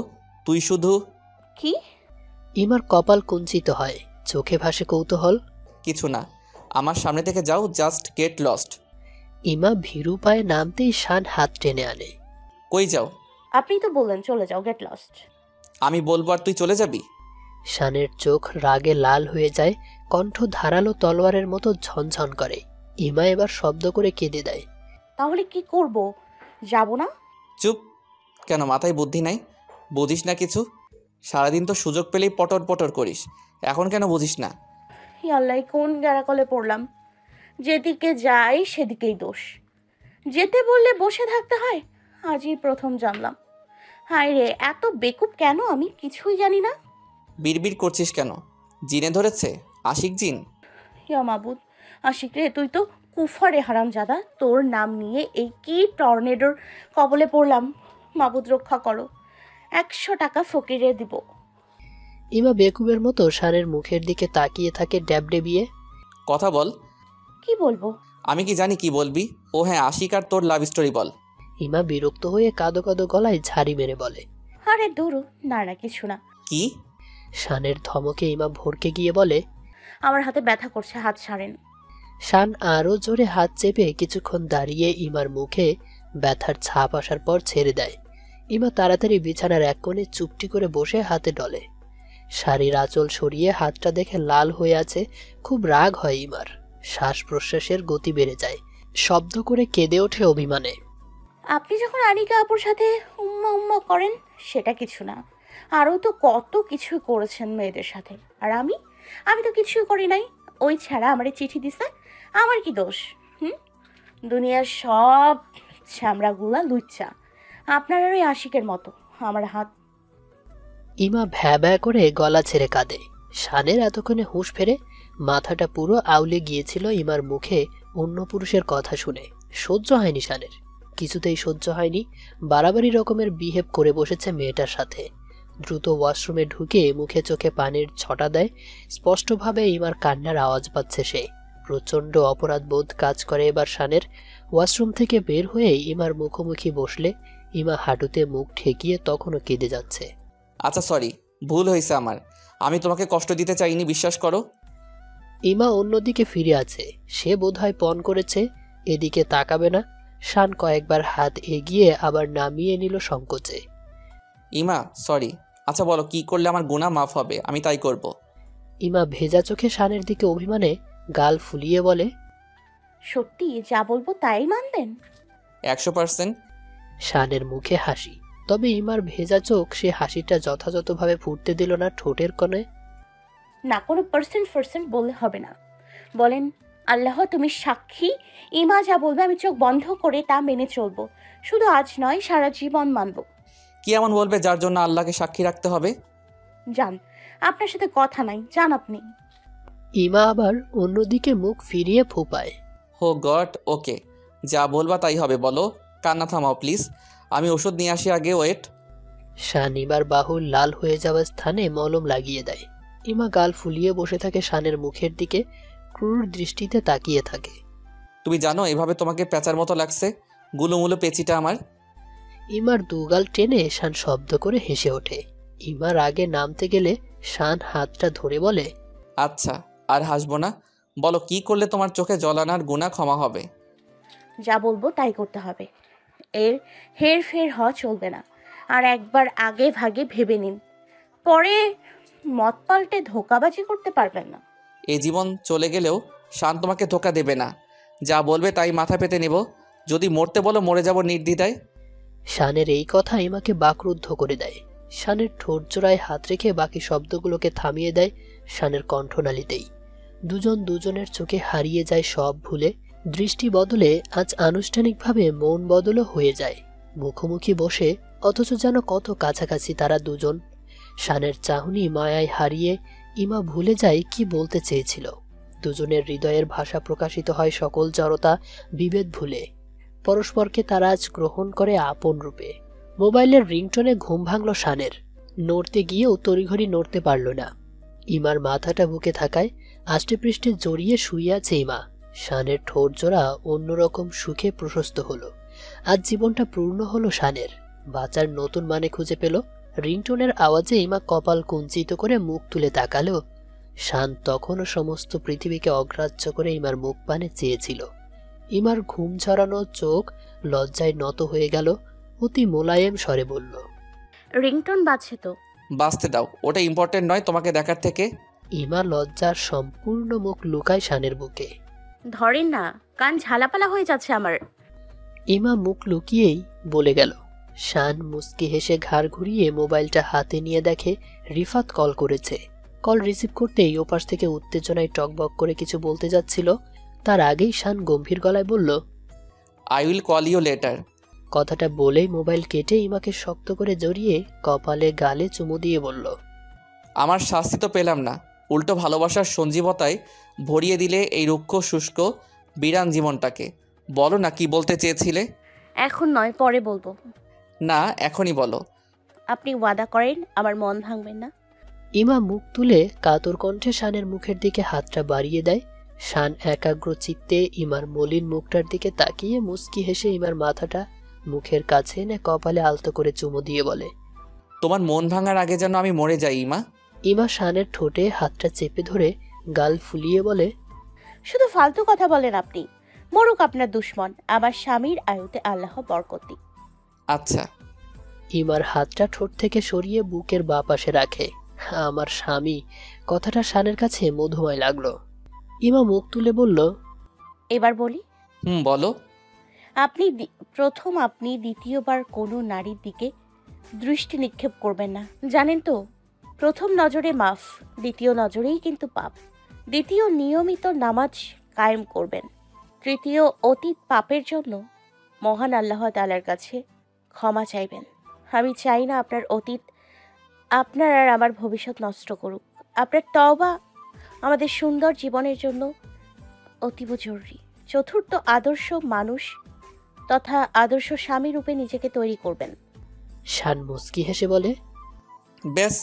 [SPEAKER 6] তুই শুধু।
[SPEAKER 1] কি?
[SPEAKER 2] ইমার কপাল কুঞ্চিত হয়, চোখে ভাসে কৌতূহল।
[SPEAKER 6] কিছু না, আমার সামনে থেকে যাও, জাস্ট গেট লস্ট।
[SPEAKER 2] ইমা ভীরু পায়ে নামতেই শান হাত টেনে আনে।
[SPEAKER 6] কই যাও?
[SPEAKER 1] আপনি তো বললেন চলে যাও, গেট লস্ট।
[SPEAKER 6] আমি বলবো আর তুই চলে যাবি?
[SPEAKER 2] শানের চোখ রাগে লাল হয়ে যায়, কণ্ঠ ধারালো তলোয়ারের মতো ঝনঝন করে। ইমা এবার শব্দ করে কেঁদে দেয়।
[SPEAKER 1] তাহলে কি করব? যাব না?
[SPEAKER 6] চুপ, কেন মাথায় বুদ্ধি নাই? বুঝিস না কিছু? সারাদিন তো সুযোগ পেলেই পটর পটর করিস, এখন কেন বুঝিস না?
[SPEAKER 1] আল্লাহ, কোন গ্যারাকলে পড়লাম। যেদিকে যাই সেদিকেই দোষ। যেতে বললে বসে থাকতে হয়, আজই প্রথম জানলাম। হায় রে, এত বেকুব কেন আমি কিছুই জানি না।
[SPEAKER 6] বিড়বিড় করছিস কেন? জিনে ধরেছে? আশিক জিন?
[SPEAKER 1] ইয়া মাবুদ, আশিক রে, তুই তো কুফারে হারামজাদা। তোর নাম নিয়ে এই কি টর্নেডোর কবলে পড়লাম। মাবুদ রক্ষা করো, 100 টাকা ফকিরে দিব।
[SPEAKER 2] ইমা বেকুবের মতো শানের মুখের দিকে তাকিয়ে থাকে ড্যাবডেবিয়ে।
[SPEAKER 6] কথা বল।
[SPEAKER 1] কি বলবো?
[SPEAKER 6] আমি কি জানি কি বলবি? ও হ্যাঁ, আশিক আর তোর লাভ স্টোরি বল।
[SPEAKER 2] ইমা বিরক্ত হয়ে কাঁদো কাঁদো গলায় ঝাড়ি মেরে বলে।
[SPEAKER 1] আরে দূরু, না না কিছু না।
[SPEAKER 6] কি?
[SPEAKER 2] শানের ধমকে ইমা ভড়কে গিয়ে বলে,
[SPEAKER 1] আমার হাতে ব্যথা করছে, হাত ছাড়েন।
[SPEAKER 2] শান আরো জোরে হাত চেপে কিছুক্ষণ দাঁড়িয়ে ইমার মুখে ব্যথার ছাপ আসার পর ছেড়ে দেয়। ইমা তাড়াতাড়ি বিছানার এক কোণে চুপটি করে বসে হাতে ডলে। শাড়ির আঁচল সরিয়ে হাতটা দেখে লাল হয়ে আছে। খুব রাগ হয় ইমার। শ্বাস প্রশ্বাসের গতি বেড়ে যায়। শব্দ করে কেঁদে ওঠে অভিমানে।
[SPEAKER 1] আপনি যখন আনিকা আপুর সাথে উম্মা উম্মা করেন সেটা কিছু না, আরও তো কত কিছু করেছেন মেয়েদের সাথে। আর আমি আমি তো কিছুই করি নাই। ওই ছাড়া আমারে চিঠি দিছে, আমার কি দোষ? দুনিয়ার সব ছামড়াগুলা লুচ্চা, আপনার আর ওই আশিকের মতো। আমার হাত।
[SPEAKER 2] ইমা ভ্যা ভ্যা করে গলা ছেড়ে কাঁদে। শানের এতক্ষণে হুঁশ ফেরে। মাথাটা পুরো আউলে গিয়েছিল ইমার মুখে অন্য পুরুষের কথা শুনে। সহ্য হয়নি শানের, কিছুতেই সহ্য হয়নি। বাড়াবাড়ি রকমের বিহেভ করে বসেছে মেয়েটার সাথে। দ্রুত ওয়াশরুমে ঢুকে মুখে চোখে পানির ছটা দেয়। স্পষ্টভাবে ইমার কান্নার আওয়াজ পাচ্ছে সে। প্রচণ্ড অপরাধ বোধ কাজ করে এবার শানের। ওয়াশরুম থেকে বের হয়ে ইমার মুখোমুখি বসলে ইমা হাঁটুতে মুখ ঠেকিয়ে তখনও কেঁদে যাচ্ছে।
[SPEAKER 6] আচ্ছা সরি, ভুল হয়েছে আমার। আমি তোমাকে কষ্ট দিতে চাইনি, বিশ্বাস করো।
[SPEAKER 2] ইমা অন্যদিকে ফিরে আছে। সে বোধহয় পণ করেছে, এদিকে তাকাবে না। শান কয়েকবার হাত এগিয়ে আবার নামিয়ে নিল সংকোচে।
[SPEAKER 6] ইমা সরি। আচ্ছা বলো, কি করলে আমার গুনাহ মাফ হবে? আমি তাই করব।
[SPEAKER 2] ইমা ভেজা চোখে শানের দিকে অভিমানে গাল ফুলিয়ে বলে,
[SPEAKER 1] সত্যি যা বলবো তাই মানবেন?
[SPEAKER 6] 100%।
[SPEAKER 2] শানের মুখে হাসি। তবে ইমার ভেজা চোখ সে হাসিটা যথাযথভাবে ফুটতে দিল না ঠোঁটের কোণে।
[SPEAKER 1] না, কোনো পার্সেন্ট বললে হবে না। বলেন, আল্লাহ তুমি সাক্ষী, ইমা যা বলবে আমি চোখ বন্ধ করে তা মেনে চলবো। শুধু আজ নয়, সারা জীবন মানব।
[SPEAKER 6] কি এমন বলবে যার জন্য আল্লাহকে সাক্ষী রাখতে হবে?
[SPEAKER 1] যান, আপনার সাথে কথা নাই, যান আপনি।
[SPEAKER 2] ইমা আবার অন্যদিকে মুখ ফিরিয়ে ফোপায়।
[SPEAKER 6] হো গড, ওকে, যা বলবা তাই হবে। বলো, কান্না থামাও প্লিজ। আমি ওষুধ নিয়ে আসি আগে, ওয়েট।
[SPEAKER 2] শান ইমার বাহুর লাল হয়ে যাওয়া স্থানে মলম লাগিয়ে দেয়। ইমা গাল ফুলিয়ে বসে থাকে শানের মুখের দিকে, ক্রূর দৃষ্টিতে তাকিয়ে থাকে।
[SPEAKER 6] তুমি জানো এভাবে তোমাকে পেঁচার মতো লাগছে, গুলুমুলু পেঁচিটা আমার।
[SPEAKER 2] ইমার দুগাল টেনে শান শব্দ করে হেসে ওঠে। ইমার আগে নামতে গেলে শান হাতটা ধরে বলে,
[SPEAKER 6] আচ্ছা আর হাসবো না। বলো, কি করলে তোমার চোখে জল আনার গুনাহ ক্ষমা হবে?
[SPEAKER 1] যা বলবো তাই করতে হবে। এর হেরফের হওয়া চলবে না। আর একবার আগে ভাগে ভেবে নিন, পরে মত পাল্টে ধোঁকাবাজি করতে পারবেন না।
[SPEAKER 6] এই জীবন চলে গেলেও শান তোমাকে ধোকা দেবে না। যা বলবে তাই মাথা পেতে নেব। যদি মরতে বলো মরে যাব নির্দ্বিধায়।
[SPEAKER 2] শানের এই কথা ইমাকে বাকরুদ্ধ করে দেয়। শানের ঠোঁট জোড়ায় হাত রেখে বাকি শব্দগুলোকে থামিয়ে দেয় শানের কণ্ঠনালীতেই। দুজন দুজনের চোখে হারিয়ে যায় সব ভুলে। দৃষ্টি বদলে আজ আনুষ্ঠানিকভাবে মন বদলও হয়ে যায়। মুখোমুখি বসে, অথচ যেন কত কাছাকাছি তারা দুজন। শানের চাহনি মায়ায় হারিয়ে ইমা ভুলে যায় কি বলতে চেয়েছিল। দুজনের হৃদয়ের ভাষা প্রকাশিত হয় সকল জড়তা বিভেদ ভুলে। পরস্পরকে তারা আজ গ্রহণ করে আপন রূপে। মোবাইলের রিংটোনে ঘুম ভাঙল শানের। নড়তে গিয়েও তড়িঘড়ি নড়তে পারল না। ইমার মাথাটা বুকে থাকায় আষ্টেপৃষ্ঠে জড়িয়ে শুয়ে আছে ইমা। শানের ঠোঁট জোড়া অন্যরকম সুখে প্রশস্ত হলো। আজ জীবনটা পূর্ণ হলো শানের। বাঁচার নতুন মানে খুঁজে পেল। রিংটোনের আওয়াজে ইমা কপাল কুঞ্চিত করে মুখ তুলে তাকালো। শান তখনও সমস্ত পৃথিবীকে অগ্রাহ্য করে ইমার মুখ পানে চেয়েছিল। ইমার ঘুম ঝরানো চোখ লজ্জায় নত হয়ে গেল। অতি মোলায়েম স্বরে বলল,
[SPEAKER 1] রিংটোন বাজছে তো।
[SPEAKER 6] বাঁচতে দাও, ওটা ইম্পর্টেন্ট নয় তোমাকে দেখার থেকে।
[SPEAKER 2] ইমা লজ্জার সম্পূর্ণ মুখ লুকায় শানের বুকে।
[SPEAKER 1] ধরেন না, কান ঝালাপালা হয়ে যাচ্ছে আমার।
[SPEAKER 2] ইমা মুখ লুকিয়েই বলে গেল। শান মুচকি হেসে ঘাড় ঘুরিয়ে মোবাইলটা হাতে নিয়ে দেখে রিফাত কল করেছে। কল রিসিভ করতেই ওপাশ থেকে উত্তেজনায় টকবক করে কিছু বলতে যাচ্ছিল। তার আগেই শান গম্ভীর গলায় বলল,
[SPEAKER 6] I will call you later.
[SPEAKER 2] কথাটা বলেই মোবাইল কেটে ইমাকে শক্ত করে জড়িয়ে কপালে গালে চুমু দিয়ে বলল,
[SPEAKER 6] আমার শাস্তি তো পেলাম না, উল্টো ভালোবাসার সঞ্জীবতায় ভরিয়ে দিলে এই রুক্ষ শুষ্ক বিরান জীবনটাকে। বলো না কি বলতে চেয়েছিলে।
[SPEAKER 1] এখন নয়, পরে বলবো।
[SPEAKER 6] না, এখনই বলো।
[SPEAKER 1] আপনি ওয়াদা করেন আমার মন ভাঙবেন না?
[SPEAKER 2] ইমা মুখ তুলে কাতর কণ্ঠে শানের মুখের দিকে হাতটা বাড়িয়ে দেয়। শান একাগ্র চিত্তে ইমার মলিন মুখটার দিকে তাকিয়ে মুচকি হেসে ইমার মাথাটা মুখের কাছে এনে কপালে আলতো করে চুমু দিয়ে বলে,
[SPEAKER 6] তোমার মন ভাঙার আগে যেন আমি মরে যাই ইমা।
[SPEAKER 2] ইমা শানের ঠোঁটে হাতটা চেপে ধরে গাল ফুলিয়ে বলে,
[SPEAKER 1] শুধু ফালতু কথা বলেন আপনি। মরুক আপনার দুশ্মন, আমার স্বামীর আয়ুতে আল্লাহ বরকত দিক।
[SPEAKER 6] আচ্ছা।
[SPEAKER 2] ইমার হাতটা ঠোঁট থেকে সরিয়ে বুকের বাঁ পাশে রাখে। আমার স্বামী, কথাটা শানের কাছে মধুময় লাগলো। ইমা মুখ তুলে বলল,
[SPEAKER 1] এবার বলি।
[SPEAKER 6] বলো।
[SPEAKER 1] আপনি দ্বিতীয়বার কোনো নারীর দিকে দৃষ্টি নিক্ষেপ করবেন না, জানেন তো? প্রথম নজরে মাফ, দ্বিতীয় নজরেই কিন্তু পাপ। দ্বিতীয়, নিয়মিত নামাজ কায়েম করবেন। তৃতীয়, অতীত পাপের জন্য মহান আল্লাহ তাআলার কাছে ক্ষমা চাইবেন। আমি চাই না আপনার অতীত আপনার আর আমার ভবিষ্যৎ নষ্ট করুক। আপনার তওবা আমাদের সুন্দর জীবনের জন্য অতীব জরুরি। চতুর্থ, আদর্শ মানুষ তথা আদর্শ স্বামী রূপে নিজেকে তৈরি করবেন।
[SPEAKER 2] শান মুচকি হেসে বলে,
[SPEAKER 6] ব্যাস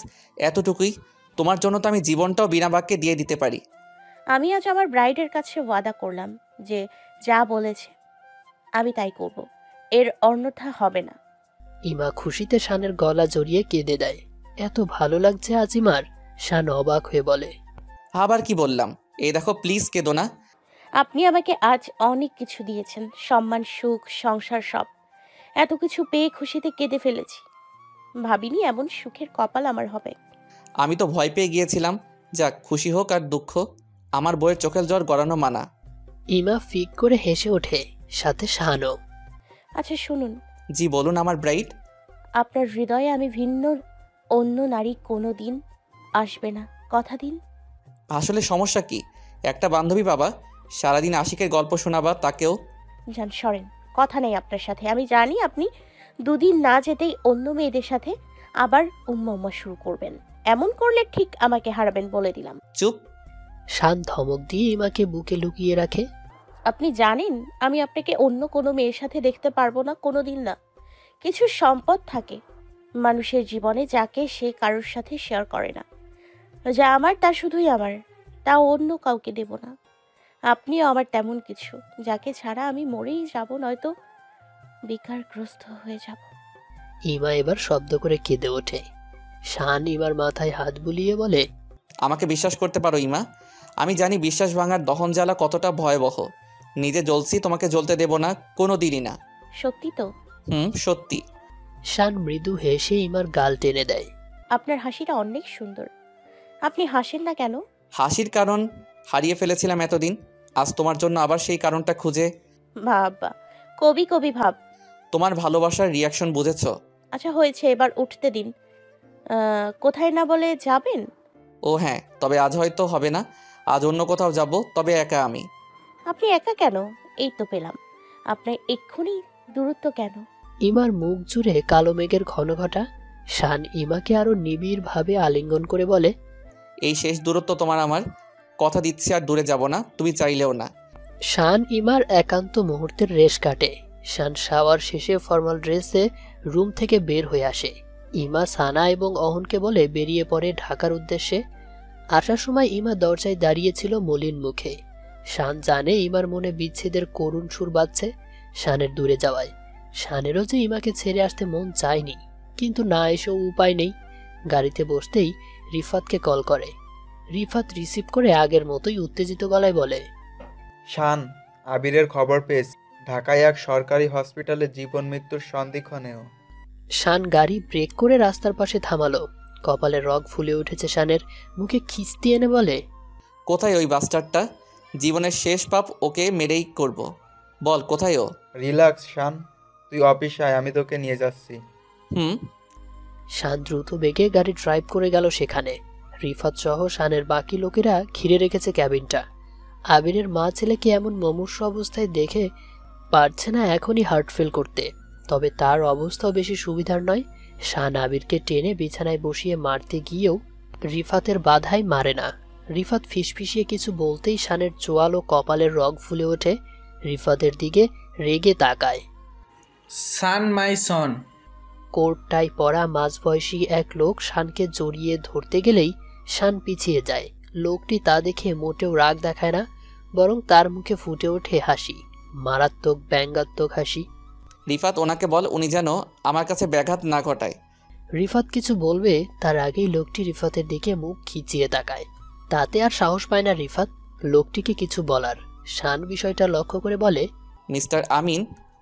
[SPEAKER 6] এতটুকুই। তোমার জন্য তো আমি জীবনটাও বিনা বাক্যে দিয়ে দিতে পারি।
[SPEAKER 1] আমি আজ আমার ব্রাইডের কাছে ওয়াদা করলাম যে যা বলেছে আমি তাই করব, এর অন্যথা হবে না।
[SPEAKER 2] ইমা খুশিতে শানের গলা জড়িয়ে কেঁদে দেয়। এত ভালো লাগছে আজ ইমার। শান অবাক হয়ে বলে,
[SPEAKER 6] আবার কি বললাম? এই দেখো, প্লিজ কেঁদো না।
[SPEAKER 1] আপনি আমাকে আজ অনেক কিছু দিয়েছেন, সম্মান, সুখ, সংসার, সব। এত কিছু পেয়ে খুশিতে কেঁদে ফেলেছি। ভাবিনি এমন সুখের কপাল আমার হবে।
[SPEAKER 6] আমি তো ভয় পেয়ে গিয়েছিলাম। যাক, খুশি হোক আর দুঃখ, আমার বইয়ের চোখের জল গড়ানো মানা।
[SPEAKER 2] ইমা ফিক করে হেসে ওঠে, সাথে শানও।
[SPEAKER 1] আচ্ছা শুনুন।
[SPEAKER 6] জি বলুন আমার ব্রাইড।
[SPEAKER 1] আপনার হৃদয়ে আমি ভিন্ন অন্য নারী কোনো দিন আসবে না, কথা দিন।
[SPEAKER 6] আসলে সমস্যা কি? একটা বান্ধবী বাবা, সারাদিন আশিকের গল্প শোনাবা, তাকেও।
[SPEAKER 1] যান সরেন, কথা নেই আপনার সাথে। আমি জানি আপনি দুদিন না যেতেই অন্য মেয়েদের সাথে আবার উম্মা শুরু করবেন। এমন করলে ঠিক আমাকে হারাবেন বলে দিলাম।
[SPEAKER 6] চুপ।
[SPEAKER 2] শান ধমক দিয়ে ইমাকে বুকে লুকিয়ে রাখে।
[SPEAKER 1] আপনি জানেন আমি আপনাকে অন্য কোনো মেয়ের সাথে দেখতে পারবো না, কোনো দিন না। কিছু সম্পদ থাকে মানুষের জীবনে যাকে সে কারোর সাথে শেয়ার করে না। যা আমার তা শুধুই আমার, তা অন্য কাউকে দেব না। আপনিও আমার তেমন কিছু, যাকে ছাড়া আমি মরেই যাব, নয়তো বিকারগ্রস্ত হয়ে যাব।
[SPEAKER 2] ইমা এবার শব্দ করে কেঁদে ওঠে। শান ইমার মাথায় হাত বুলিয়ে বলে,
[SPEAKER 6] আমাকে বিশ্বাস করতে পারো ইমা। আমি জানি বিশ্বাস ভাঙার দহন জ্বালা কতটা ভয়াবহ। নিজে জ্বলছি, তোমাকে জ্বলতে দেব না, কোনো দিনই না।
[SPEAKER 1] সত্যি তো?
[SPEAKER 6] সত্যি।
[SPEAKER 2] শান মৃদু হেসে ইমার গাল টেনে দেয়।
[SPEAKER 1] আপনার হাসিটা অনেক সুন্দর। আপনি হাসেন না কেন?
[SPEAKER 6] হাসির কারণ হারিয়ে ফেলেছিলাম এতদিন। আজ তোমার জন্য আবার সেই কারণটা খুঁজে।
[SPEAKER 1] বাবা, কবি কবি ভাব।
[SPEAKER 6] তোমার ভালোবাসার রিয়াকশন বুঝেছো?
[SPEAKER 1] আচ্ছা হয়েছে, এবার উঠতে দিন। কোথায় না বলে যাবেন?
[SPEAKER 6] ও হ্যাঁ, তবে আজ হয়তো হবে না। আজ অন্য কোথাও যাব, তবে একা আমি।
[SPEAKER 1] আপনি একা কেন? এই তো পেলাম। আপনার এক্ষুনি দূরত্ব কেন?
[SPEAKER 2] ইমার মুখ জুড়ে কালো মেঘের ঘন ঘটা। শান ইমাকে আরো নিবিড় ভাবে আলিঙ্গন করে বলে,
[SPEAKER 6] এই শেষ দূরত্ব তোমার আমার। কথা দিচ্ছি আর দূরে যাব না, তুমি চাইলেও না।
[SPEAKER 2] শান ইমার একান্ত মুহূর্তের রেশ কাটে। শান শাওয়ার শেষে ফর্মাল ড্রেসে রুম থেকে বের হয়ে আসে। ইমা সানা এবং অহনকে বলে বেরিয়ে পড়ে ঢাকার উদ্দেশ্যে। আসার সময় ইমা দরজায় দাঁড়িয়েছিল মলিন মুখে। শান জানে ইমার মনে বিচ্ছেদের করুণ সুর বাজছে শানের দূরে যাওয়ায়। শানেরও যে ইমাকে ছেড়ে আসতে মন চায়নি, কিন্তু না এসেও উপায় নেই। গাড়িতে বসতেই রিফাতকে কল করে। রিফাত রিসিভ করে আগের মতোই উত্তেজিত গলায় বলে,
[SPEAKER 8] শান, আবিরের খবর পেয়েছি, ঢাকায় এক সরকারি হসপিটালে জীবন মৃত্যুর সন্ধিক্ষণেও।
[SPEAKER 2] শান গাড়ি ব্রেক করে রাস্তার পাশে থামালো। কপালে রগ ফুলে উঠেছে শানের, মুখে খিস্তি এনে বলে,
[SPEAKER 6] কোথায় ওই বাস্টারটা? জীবনের শেষ পাপ ওকে মেরেই করব। বল কোথায় ও?
[SPEAKER 8] রিল্যাক্স শান, তুই অফিসে আয়, আমি তোকে নিয়ে যাচ্ছি।
[SPEAKER 2] শান দ্রুত বেগে গাড়ি ড্রাইভ করে গেল সেখানে। রিফাত সহ শানের বাকি লোকেরা ঘিরে রেখেছে ক্যাবিনটা। আবিরের মা ছেলেকে এমন মুমূর্ষু অবস্থায় দেখে পারছে না এখনই হার্ট ফেল করতে, তবে তার অবস্থাও বেশি সুবিধার নয়। শান আবিরকে টেনে বিছানায় বসিয়ে মারতে গিয়েও রিফাতের বাধাই মারে না। রিফাত ফিসফিসিয়ে কিছু বলতেই শানের চোয়াল ও কপালের রগ ফুলে ওঠে। রিফাতের দিকে রেগে তাকায়।
[SPEAKER 9] সান মাই সন।
[SPEAKER 2] কোট টাই পরা মাঝবয়সী এক লোক শানকে জড়িয়ে ধরতে গেলেই শান পিছিয়ে যায়। লোকটি তা দেখে মোটেও রাগ দেখায় না, বরং তার মুখে ফুটে ওঠে হাসি, মারাত্মক ব্যঙ্গাত্মক হাসি।
[SPEAKER 6] রিফাত, ওনাকে বল উনি যেন আমার কাছে ব্যাঘাত না ঘটায়।
[SPEAKER 2] রিফাত কিছু বলবে তার আগেই লোকটি রিফাতের দিকে মুখ খিচিয়ে তাকায়। তাতে আর সাহস পায় না রিফাত লোকটিকে কিছু বলার। শান বিষয়টা লক্ষ্য করে বলে,
[SPEAKER 6] mister Amin,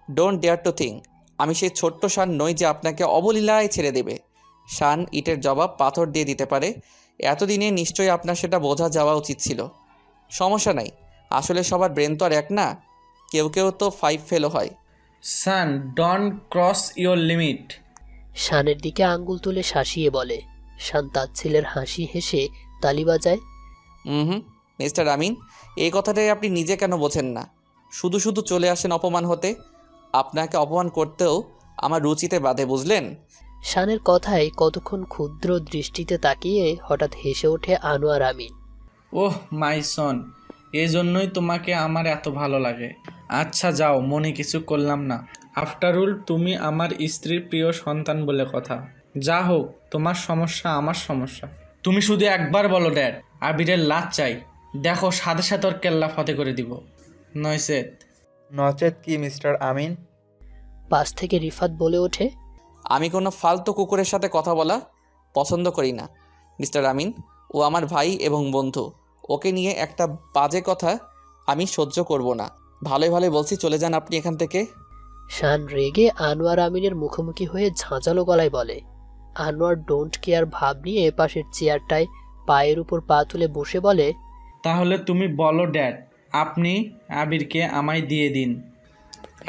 [SPEAKER 6] don't dare to think আমি সেই ছোট্ট শান নই যে আপনাকে অবলীলায় ছেড়ে দেবে। শান ইটের জবাব পাথর দিয়ে দিতে পারে। এতদিনে নিশ্চয়ই আপনার সেটা বোঝা যাওয়া উচিত ছিল। সমস্যা নাই, আসলে সবার ব্রেন তো আর এক না, কেউ কেউ তো 5 ফেলও হয়।
[SPEAKER 9] সান, ডোন্ট ক্রস ইওর লিমিট।
[SPEAKER 2] শানের দিকে আঙ্গুল তুলে শাসিয়ে বলে। শান তাচ্ছিলের হাসি হেসে তালি বাজায়।
[SPEAKER 6] মিস্টার আমিন, এই কথাটাই আপনি নিজে কেন বোঝেন না? শুধু শুধু চলে আসেন অপমান হতে। আপনাকে অপমান করতেও আমার রুচিতে বাধে, বুঝলেন?
[SPEAKER 2] শানের কথায় কতক্ষণ ক্ষুদ্র দৃষ্টিতে তাকিয়ে হঠাৎ হেসে ওঠে আনোয়ার আমিন।
[SPEAKER 9] ওহ মাই সন, এই জন্যই তোমাকে আমার এত ভালো লাগে। আচ্ছা যাও, মনে কিছু করলাম না। আফটারঅল তুমি আমার স্ত্রীর প্রিয় সন্তান বলে কথা। যা হোক, তোমার সমস্যা আমার সমস্যা। তুমি শুধু একবার বলো ড্যাড, আবিরের লাশ চাই, দেখো সাথে সাথে ওর কেল্লা ফতে করে দিব। নয়সেত।
[SPEAKER 8] নচেত কি মিস্টার আমিন?
[SPEAKER 2] পাশ থেকে রিফাত বলে ওঠে,
[SPEAKER 6] আমি কোনো ফালতু কুকুরের সাথে কথা বলা পছন্দ করি না মিস্টার আমিন। ও আমার ভাই এবং বন্ধু, ওকে নিয়ে একটা বাজে কথা আমি সহ্য করব না। ভালোই ভালোই বলছি, চলে যান আপনি এখান থেকে।
[SPEAKER 2] শান রেগে আনোয়ার আমিনের মুখোমুখি হয়ে ঝাঁঝালো গলায় বলে। আনোয়ার ডোন্ট কেয়ার ভাব নিয়ে পাশের চেয়ারটায় পায়ের উপর পা তুলে বসে বলে,
[SPEAKER 9] তাহলে তুমি বলো ড্যাড, আপনি আবিরকে আমায় দিয়ে দিন।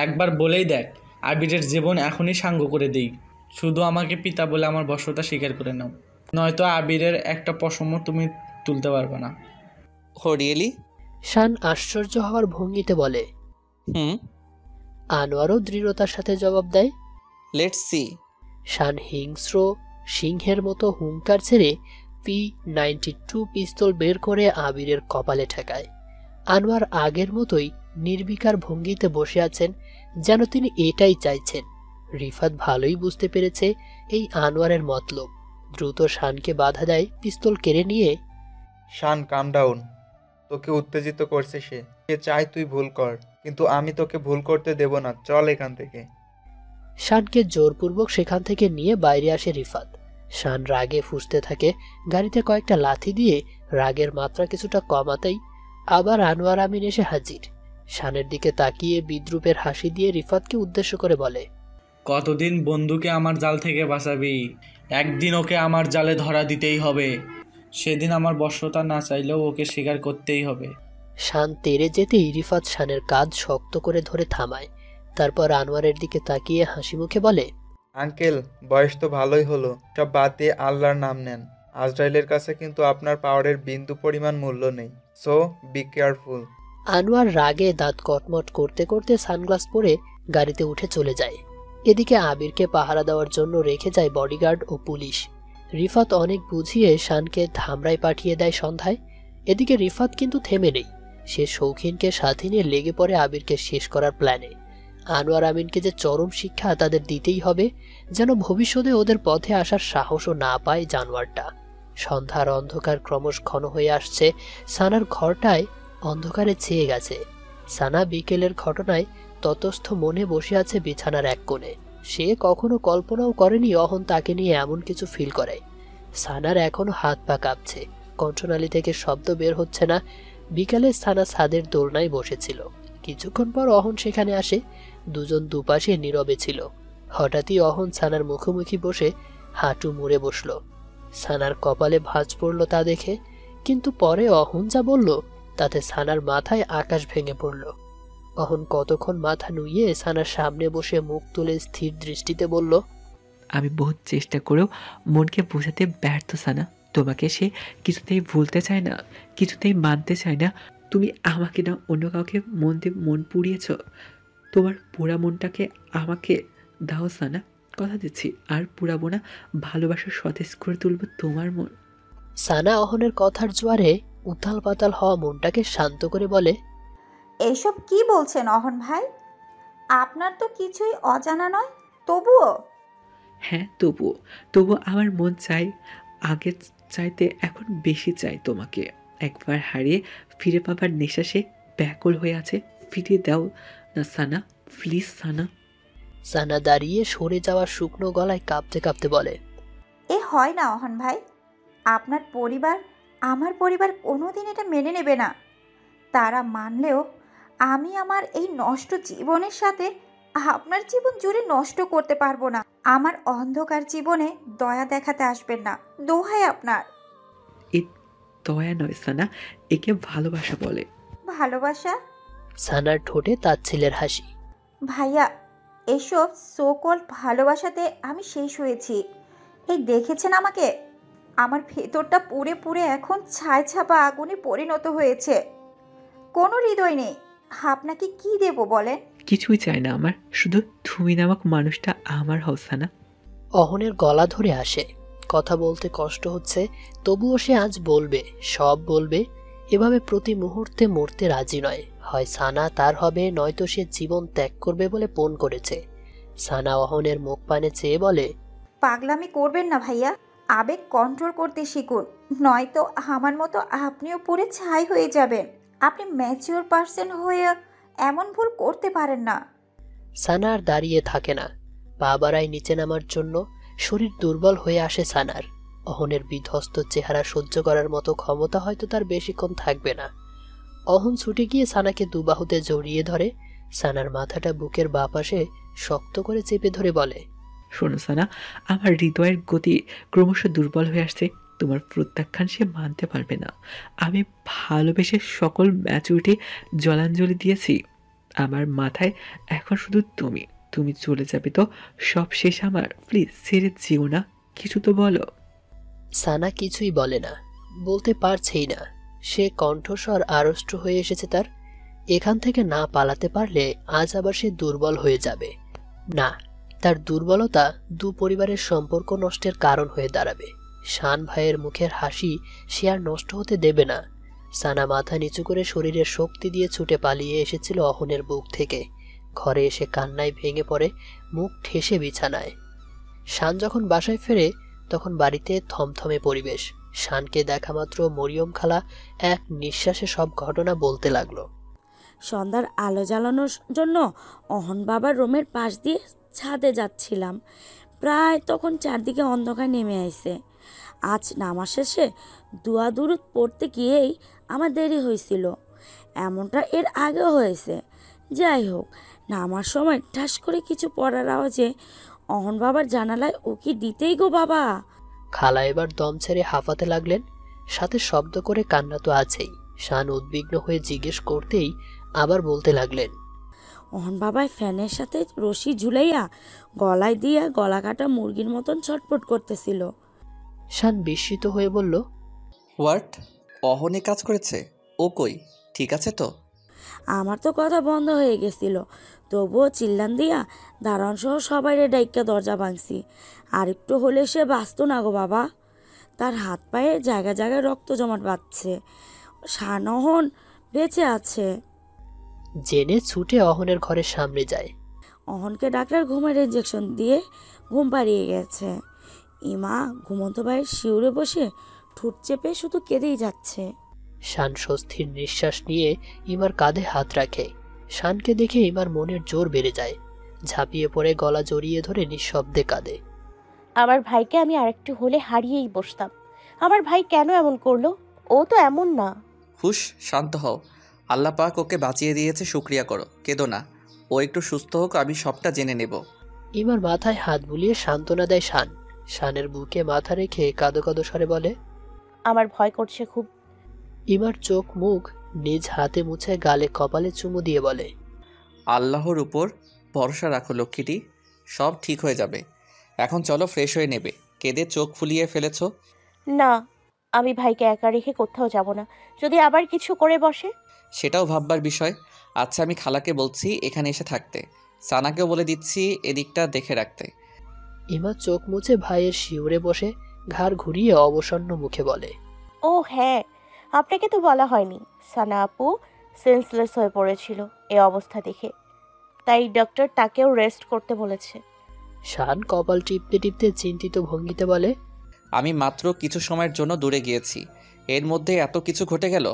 [SPEAKER 9] একবার বলেই দেখ, আবিরের জীবন এখনই সাঙ্গ করে দিই। শুধু আমাকে পিতা বলে আমার বশ্যতা স্বীকার করে নাও, নয়তো আবিরের একটা পশমও তুমি তুলতে পারবে না।
[SPEAKER 6] ও রিয়েলি?
[SPEAKER 2] শান আশ্চর্য হওয়ার ভঙ্গিতে বলে। আনোয়ারও দৃঢ়তার সাথে জবাব দেয়,
[SPEAKER 6] লেটস সি।
[SPEAKER 2] শান হিংস্র সিংহের মতো হুঙ্কার ছেড়ে P92 পিস্তল বের করে আবিরের কপালে ঠেকায়। আনোয়ার আগের মতোই নির্বিকার ভঙ্গিতে বসে আছেন, যেন তিনি এটাই চাইছেন। রিফাত ভালোই বুঝতে পেরেছে এই আনোয়ারের মতলব। দ্রুত শানকে বাধা দেয় পিস্তল কেড়ে নিয়ে।
[SPEAKER 8] শান, কাম ডাউন। তোকে উত্তেজিত করছে সে চায় তুই ভুল কর, কিন্তু আমি তোকে ভুল করতে দেব না। চল এখান থেকে।
[SPEAKER 2] শানকে জোরপূর্বক সেখান থেকে নিয়ে বাইরে আসে রিফাত। শান রাগে ফুঁসতে থাকে। গাড়িতে কয়েকটা লাথি দিয়ে রাগের মাত্রা কিছুটা কমাতেই আবার আনোয়ার আমিন এসে হাজির। শানের দিকে তাকিয়ে বিদ্রুপের হাসি দিয়ে রিফাতকে উদ্দেশ্য করে বলে,
[SPEAKER 9] কতদিন বন্ধুকে আমার জাল থেকে বাঁচাবি? একদিন ওকে আমার জালে ধরা দিতেই হবে। সেদিন আমার বশ্যতা না চাইলেও ওকে স্বীকার করতেই হবে।
[SPEAKER 2] শান তেড়ে যেতেই রিফাত শানের কাঁধ শক্ত করে ধরে থামায়। তারপর আনোয়ারের দিকে তাকিয়ে হাসি মুখে বলে,
[SPEAKER 8] আঙ্কেল, বয়স তো ভালোই হলো, সব বাদ দিয়ে আল্লাহর নাম নেন। আজরাইলের কাছে কিন্তু আপনার পাওয়ারের বিন্দু পরিমাণ মূল্য নেই, সো বি কেয়ারফুল।
[SPEAKER 2] আনোয়ার রাগে দাঁত কটমট করতে করতে সানগ্লাস পরে গাড়িতে উঠে চলে যায়। এদিকে আবিরকে পাহারা দেওয়ার জন্য রেখে যায় বডিগার্ড ও পুলিশ। রিফাত অনেক বুঝিয়ে শানকে ধামরায় পাঠিয়ে দেয় সন্ধ্যায়। এদিকে রিফাত কিন্তু থেমে নেই। সে শৌখিনকে সাথে নিয়ে লেগে পড়ে আবিরকে শেষ করার প্ল্যানে। আনোয়ার আমিনকে যে চরম শিক্ষা তাদের দিতেই হবে, যেন ভবিষ্যতে ওদের পথে আসার সাহসও না পায় জানোয়ারটা। সন্ধ্যার অন্ধকার ক্রমশ ঘন হয়ে আসছে। সানার ঘরটায় অন্ধকারে ছেয়ে গেছে। সানা বিকেলের ঘটনায় ততস্থ মনে বসে আছে বিছানার এক কোণে। সে কখনো কল্পনাও করেনি অহন তাকে নিয়ে এমন কিছু ফিল করে। সানার এখনো হাত পা কাঁপছে, কণ্ঠনালী থেকে শব্দ বের হচ্ছে না। বিকালে সানা ছাদের দোলনায় বসেছিল। কিছুক্ষণ পর অহন সেখানে আসে। দুজন দুপাশে নীরবে ছিল। হঠাৎই অহন সানার মুখোমুখি বসে হাঁটু মুড়ে বসল। সানার কপালে ভাঁজ পড়ল তা দেখে, কিন্তু পরে অহন যা বলল তাতে সানার মাথায় আকাশ ভেঙে পড়ল। অহন কতক্ষণ মাথা নুইয়ে সানার সামনে বসে মুখ তুলে স্থির দৃষ্টিতে বলল,
[SPEAKER 3] আমি বহুত চেষ্টা করেও মনকে বোঝাতে ব্যর্থ সানা। তোমাকে সে কিছুতেই ভুলতে চায় না, কিছুতেই মানতে চায় না। তুমি আমাকে না অন্য কাউকে মন পুড়িয়েছ। তোমার পুরা মনটাকে আমাকে দাও সানা, কথা দিচ্ছি আর পুরাবো না। ভালোবাসার সতেজ করে তুলব তোমার মন।
[SPEAKER 2] সানা অহনের কথার জোয়ারে উথাল পাতাল হওয়া মনটাকে শান্ত করে বলে,
[SPEAKER 4] এইসব কি বলছেন অহন ভাই? আপনার তো কিছুই অজানা নয়, তবুও।
[SPEAKER 3] হ্যাঁ, তবুও আমার মন চাই, আগের চাইতে এখন বেশি চাই তোমাকে। একবার হারিয়ে ফিরে পাবার নেশা সে ব্যাকুল হয়ে আছে। ফিরিয়ে দাও না সানা, প্লিজ সানা।
[SPEAKER 2] সানা দাঁড়িয়ে সরে যাওয়া শুকনো গলায় কাঁপতে কাঁপতে বলে,
[SPEAKER 4] এ হয় না অহন ভাই। আপনার পরিবার, আমার পরিবার কোনোদিন এটা মেনে নেবে না। তারা মানলেও আমি আমার এই নষ্ট জীবনের সাথে আপনার জীবন জুড়ে নষ্ট করতে পারবো না। আমার অন্ধকার জীবনে দয়া দেখাতে আসবেন না, দোহাই আপনার।
[SPEAKER 3] এ দয়া নয় সানা, একে ভালোবাসা বলে।
[SPEAKER 4] ভালোবাসা?
[SPEAKER 2] সানার ঠোঁটে তাচ্ছিলের হাসি।
[SPEAKER 4] ভাইয়া, এসব সোকল ভালোবাসাতে আমি শেষ হয়েছি। এই দেখেছেন আমাকে, আমার ভেতরটা পুড়ে পুড়ে এখন ছাই ছাপা আগুনে পরিণত হয়েছে। কোনো হৃদয় নেই। আপনাকে কি দেব বলেন?
[SPEAKER 3] কিছুই চাই না আমার, শুধু তুমি নামক মানুষটা আমার হও সানা।
[SPEAKER 2] অহনের গলা ধরে আসে। কথা বলতে কষ্ট হচ্ছে, তবুও সে আজ বলবে, সব বলবে। এভাবে প্রতি মুহূর্তে মরতে রাজি নয়। হয় সানা তার হবে, নয়তো সে জীবন ত্যাগ করবে বলে পণ করেছে। সানা অহনের মুখ পানে চেয়ে বলে,
[SPEAKER 4] পাগলামি করবেন না ভাইয়া, আবেগ কন্ট্রোল করতে শিখুন, নয়তো আমার মতো আপনিও পুড়ে ছাই হয়ে যাবেন। আপনি ম্যাচিওর পার্সন হয়ে এমন ভুল করতে পারেন না।
[SPEAKER 2] সানা আর দাঁড়িয়ে থাকে না, পা বাড়ায় নিচে নামার জন্য। শরীর দুর্বল হয়ে আসে সানার। অহনের বিধ্বস্ত চেহারা সহ্য করার মতো ক্ষমতা হয়তো তার বেশিক্ষণ থাকবে না। অহন ছুটে গিয়ে সানাকে দুবাহুতে জড়িয়ে ধরে। সানার মাথাটা বুকের বাঁ পাশে শক্ত করে চেপে ধরে বলে,
[SPEAKER 3] শোনো সানা, আমার হৃদয়ের গতি ক্রমশ দুর্বল হয়ে আসছে। তোমার প্রত্যাখ্যান সে মানতে পারবে না। আমি ভালোবেসে সকল ম্যাচুরিটি জলাঞ্জলি দিয়েছি। আমার মাথায় এখন শুধু তুমি চলে যাবে তো সব শেষ আমার। প্লিজ ছেড়ে যেও না, কিছু তো বলো।
[SPEAKER 2] সানা কিছুই বলে না, বলতে পারছেই না। সে কণ্ঠস্বর আড়ষ্ট হয়ে এসেছে তার। এখান থেকে না পালাতে পারলে আজ আবার সে দুর্বল হয়ে যাবে। না, তার দুর্বলতা দু পরিবারের সম্পর্ক নষ্টের কারণ হয়ে দাঁড়াবে। শান ভাইয়ের মুখের হাসি সে আর নষ্ট হতে দেবে না। সানা মাথা নিচু করে শরীরের শক্তি দিয়ে ছুটে পালিয়ে এসেছিল অহনের বুক থেকে। ঘরে এসে কান্নায় ভেঙে পড়ে, মুখ ঠেসে বিছানায়। শান যখন বাসায় ফেরে তখন বাড়িতে থমথমে পরিবেশ। শানকে দেখা মাত্র মরিয়ম খালা এক নিঃশ্বাসে সব ঘটনা বলতে লাগলো।
[SPEAKER 5] সন্ধ্যার আলো জ্বালানোর জন্য অহন বাবার রুমের পাশ দিয়ে ছাদে যাচ্ছিলাম। প্রায় তখন চারদিকে অন্ধকার নেমে আইছে। আজ নামাজ শেষে দুয়া দুরুদ পড়তে গিয়েই আমার দেরি হয়েছিল। এমনটা এর আগেও হয়েছে। যাই হোক, নামার সময় ঠাস করে কিছু পড়ার আওয়াজে অহন বাবার জানালায় উকি দিতেই গো বাবা!
[SPEAKER 2] খালা এবার দম ছেড়ে হাঁফাতে লাগলেন, সাথে শব্দ করে কান্না তো আছেই। শান উদ্বিগ্ন হয়ে জিজ্ঞেস করতেই আবার বলতে লাগলেন,
[SPEAKER 5] অহন বাবায় ফ্যানের সাথে রশি ঝুলাইয়া গলায় দিয়া গলা কাটা মুরগির মতন ছটফট করতেছিল।
[SPEAKER 2] শান বিস্মিত হয়ে বলল,
[SPEAKER 6] হোয়াট? অহনে কাজ করেছে? ও কই, ঠিক আছে তো?
[SPEAKER 5] আমার তো কথা বন্ধ হয়ে গেছিল, তবুও চিল্লান দিয়া দারোয়ান সহ সবাই ডাইকা দরজা ভাঙছি। আর একটু হলে সে বাঁচত না গো বাবা। তার হাত পায়ে জায়গায় জায়গায় রক্ত জমাট বাঁধছে। শানহন বেঁচে আছে।
[SPEAKER 2] জেনে ছুটে অহনের ঘরের সামনে যায়।
[SPEAKER 5] অহনকে ডাক্তার ঘুমের ইঞ্জেকশন দিয়ে ঘুম পাড়িয়ে গেছে। ইমা ঘুমন্ত ভাইয়ের শিউরে বসে ঠোঁট চেপে শুধু কেঁদেই যাচ্ছে।
[SPEAKER 2] শান স্বস্তির নিঃশ্বাস নিয়ে ইমার কাঁধে হাত রাখে। শানকে দেখে ইমার মনের জোর বেড়ে যায়। ঝাঁপিয়ে পড়ে গলা জড়িয়ে ধরে নিঃশব্দে কাঁদে।
[SPEAKER 1] আমার ভাইকে আমি আরেকটু হলে হারিয়েই বসতাম। আমার ভাই কেন এমন করলো? ও তো এমন না।
[SPEAKER 6] হুশ, শান্ত হও। আল্লাহ পাক ওকে বাঁচিয়ে দিয়েছে, শুক্রিয়া করো, কেঁদো না। ও একটু সুস্থ হোক, আমি সবটা জেনে নেব।
[SPEAKER 2] ইমার মাথায় হাত বুলিয়ে সান্ত্বনা দেয় শান। শানের বুকে মাথা রেখে কাঁদো কাঁদো স্বরে বলে,
[SPEAKER 1] আমার ভয় করছে খুব।
[SPEAKER 2] ইমার চোখ মুখ নিজ হাতে মুছে গালে কপালে চুমু দিয়ে বলে,
[SPEAKER 6] আল্লাহর উপর ভরসা রাখো লক্ষ্মীটি, সব ঠিক হয়ে যাবে। এখন চলো, ফ্রেশ হয়ে নেবে। কেঁদে চোখ ফুলিয়ে ফেলেছ।
[SPEAKER 1] না, আমি ভাইকে একা রেখে কোথাও যাব না। যদি আবার কিছু করে বসে?
[SPEAKER 6] সেটাও ভাববার বিষয়। আচ্ছা, আমি খালাকে বলছি এখানে এসে থাকতে। সানাকেও বলে দিচ্ছি এদিকটা দেখে রাখতে।
[SPEAKER 2] ইমা চোখ মুছে ভাইয়ের শিউরে বসে ঘাড় ঘুরিয়ে অবসন্ন মুখে বলে,
[SPEAKER 1] ও হ্যাঁ, আপনাকে তো বলা হয়নি। সানা আপু সেন্সলেস হয়ে পড়েছিল এ অবস্থা দেখে, তাই ডক্টর তাকেও রেস্ট করতে বলেছে।
[SPEAKER 2] শান কপাল টিপতে টিপতে চিন্তিত ভঙ্গিতে বলে,
[SPEAKER 6] আমি মাত্র কিছু সময়ের জন্য দূরে গিয়েছি, এর মধ্যে এত কিছু ঘটে গেল।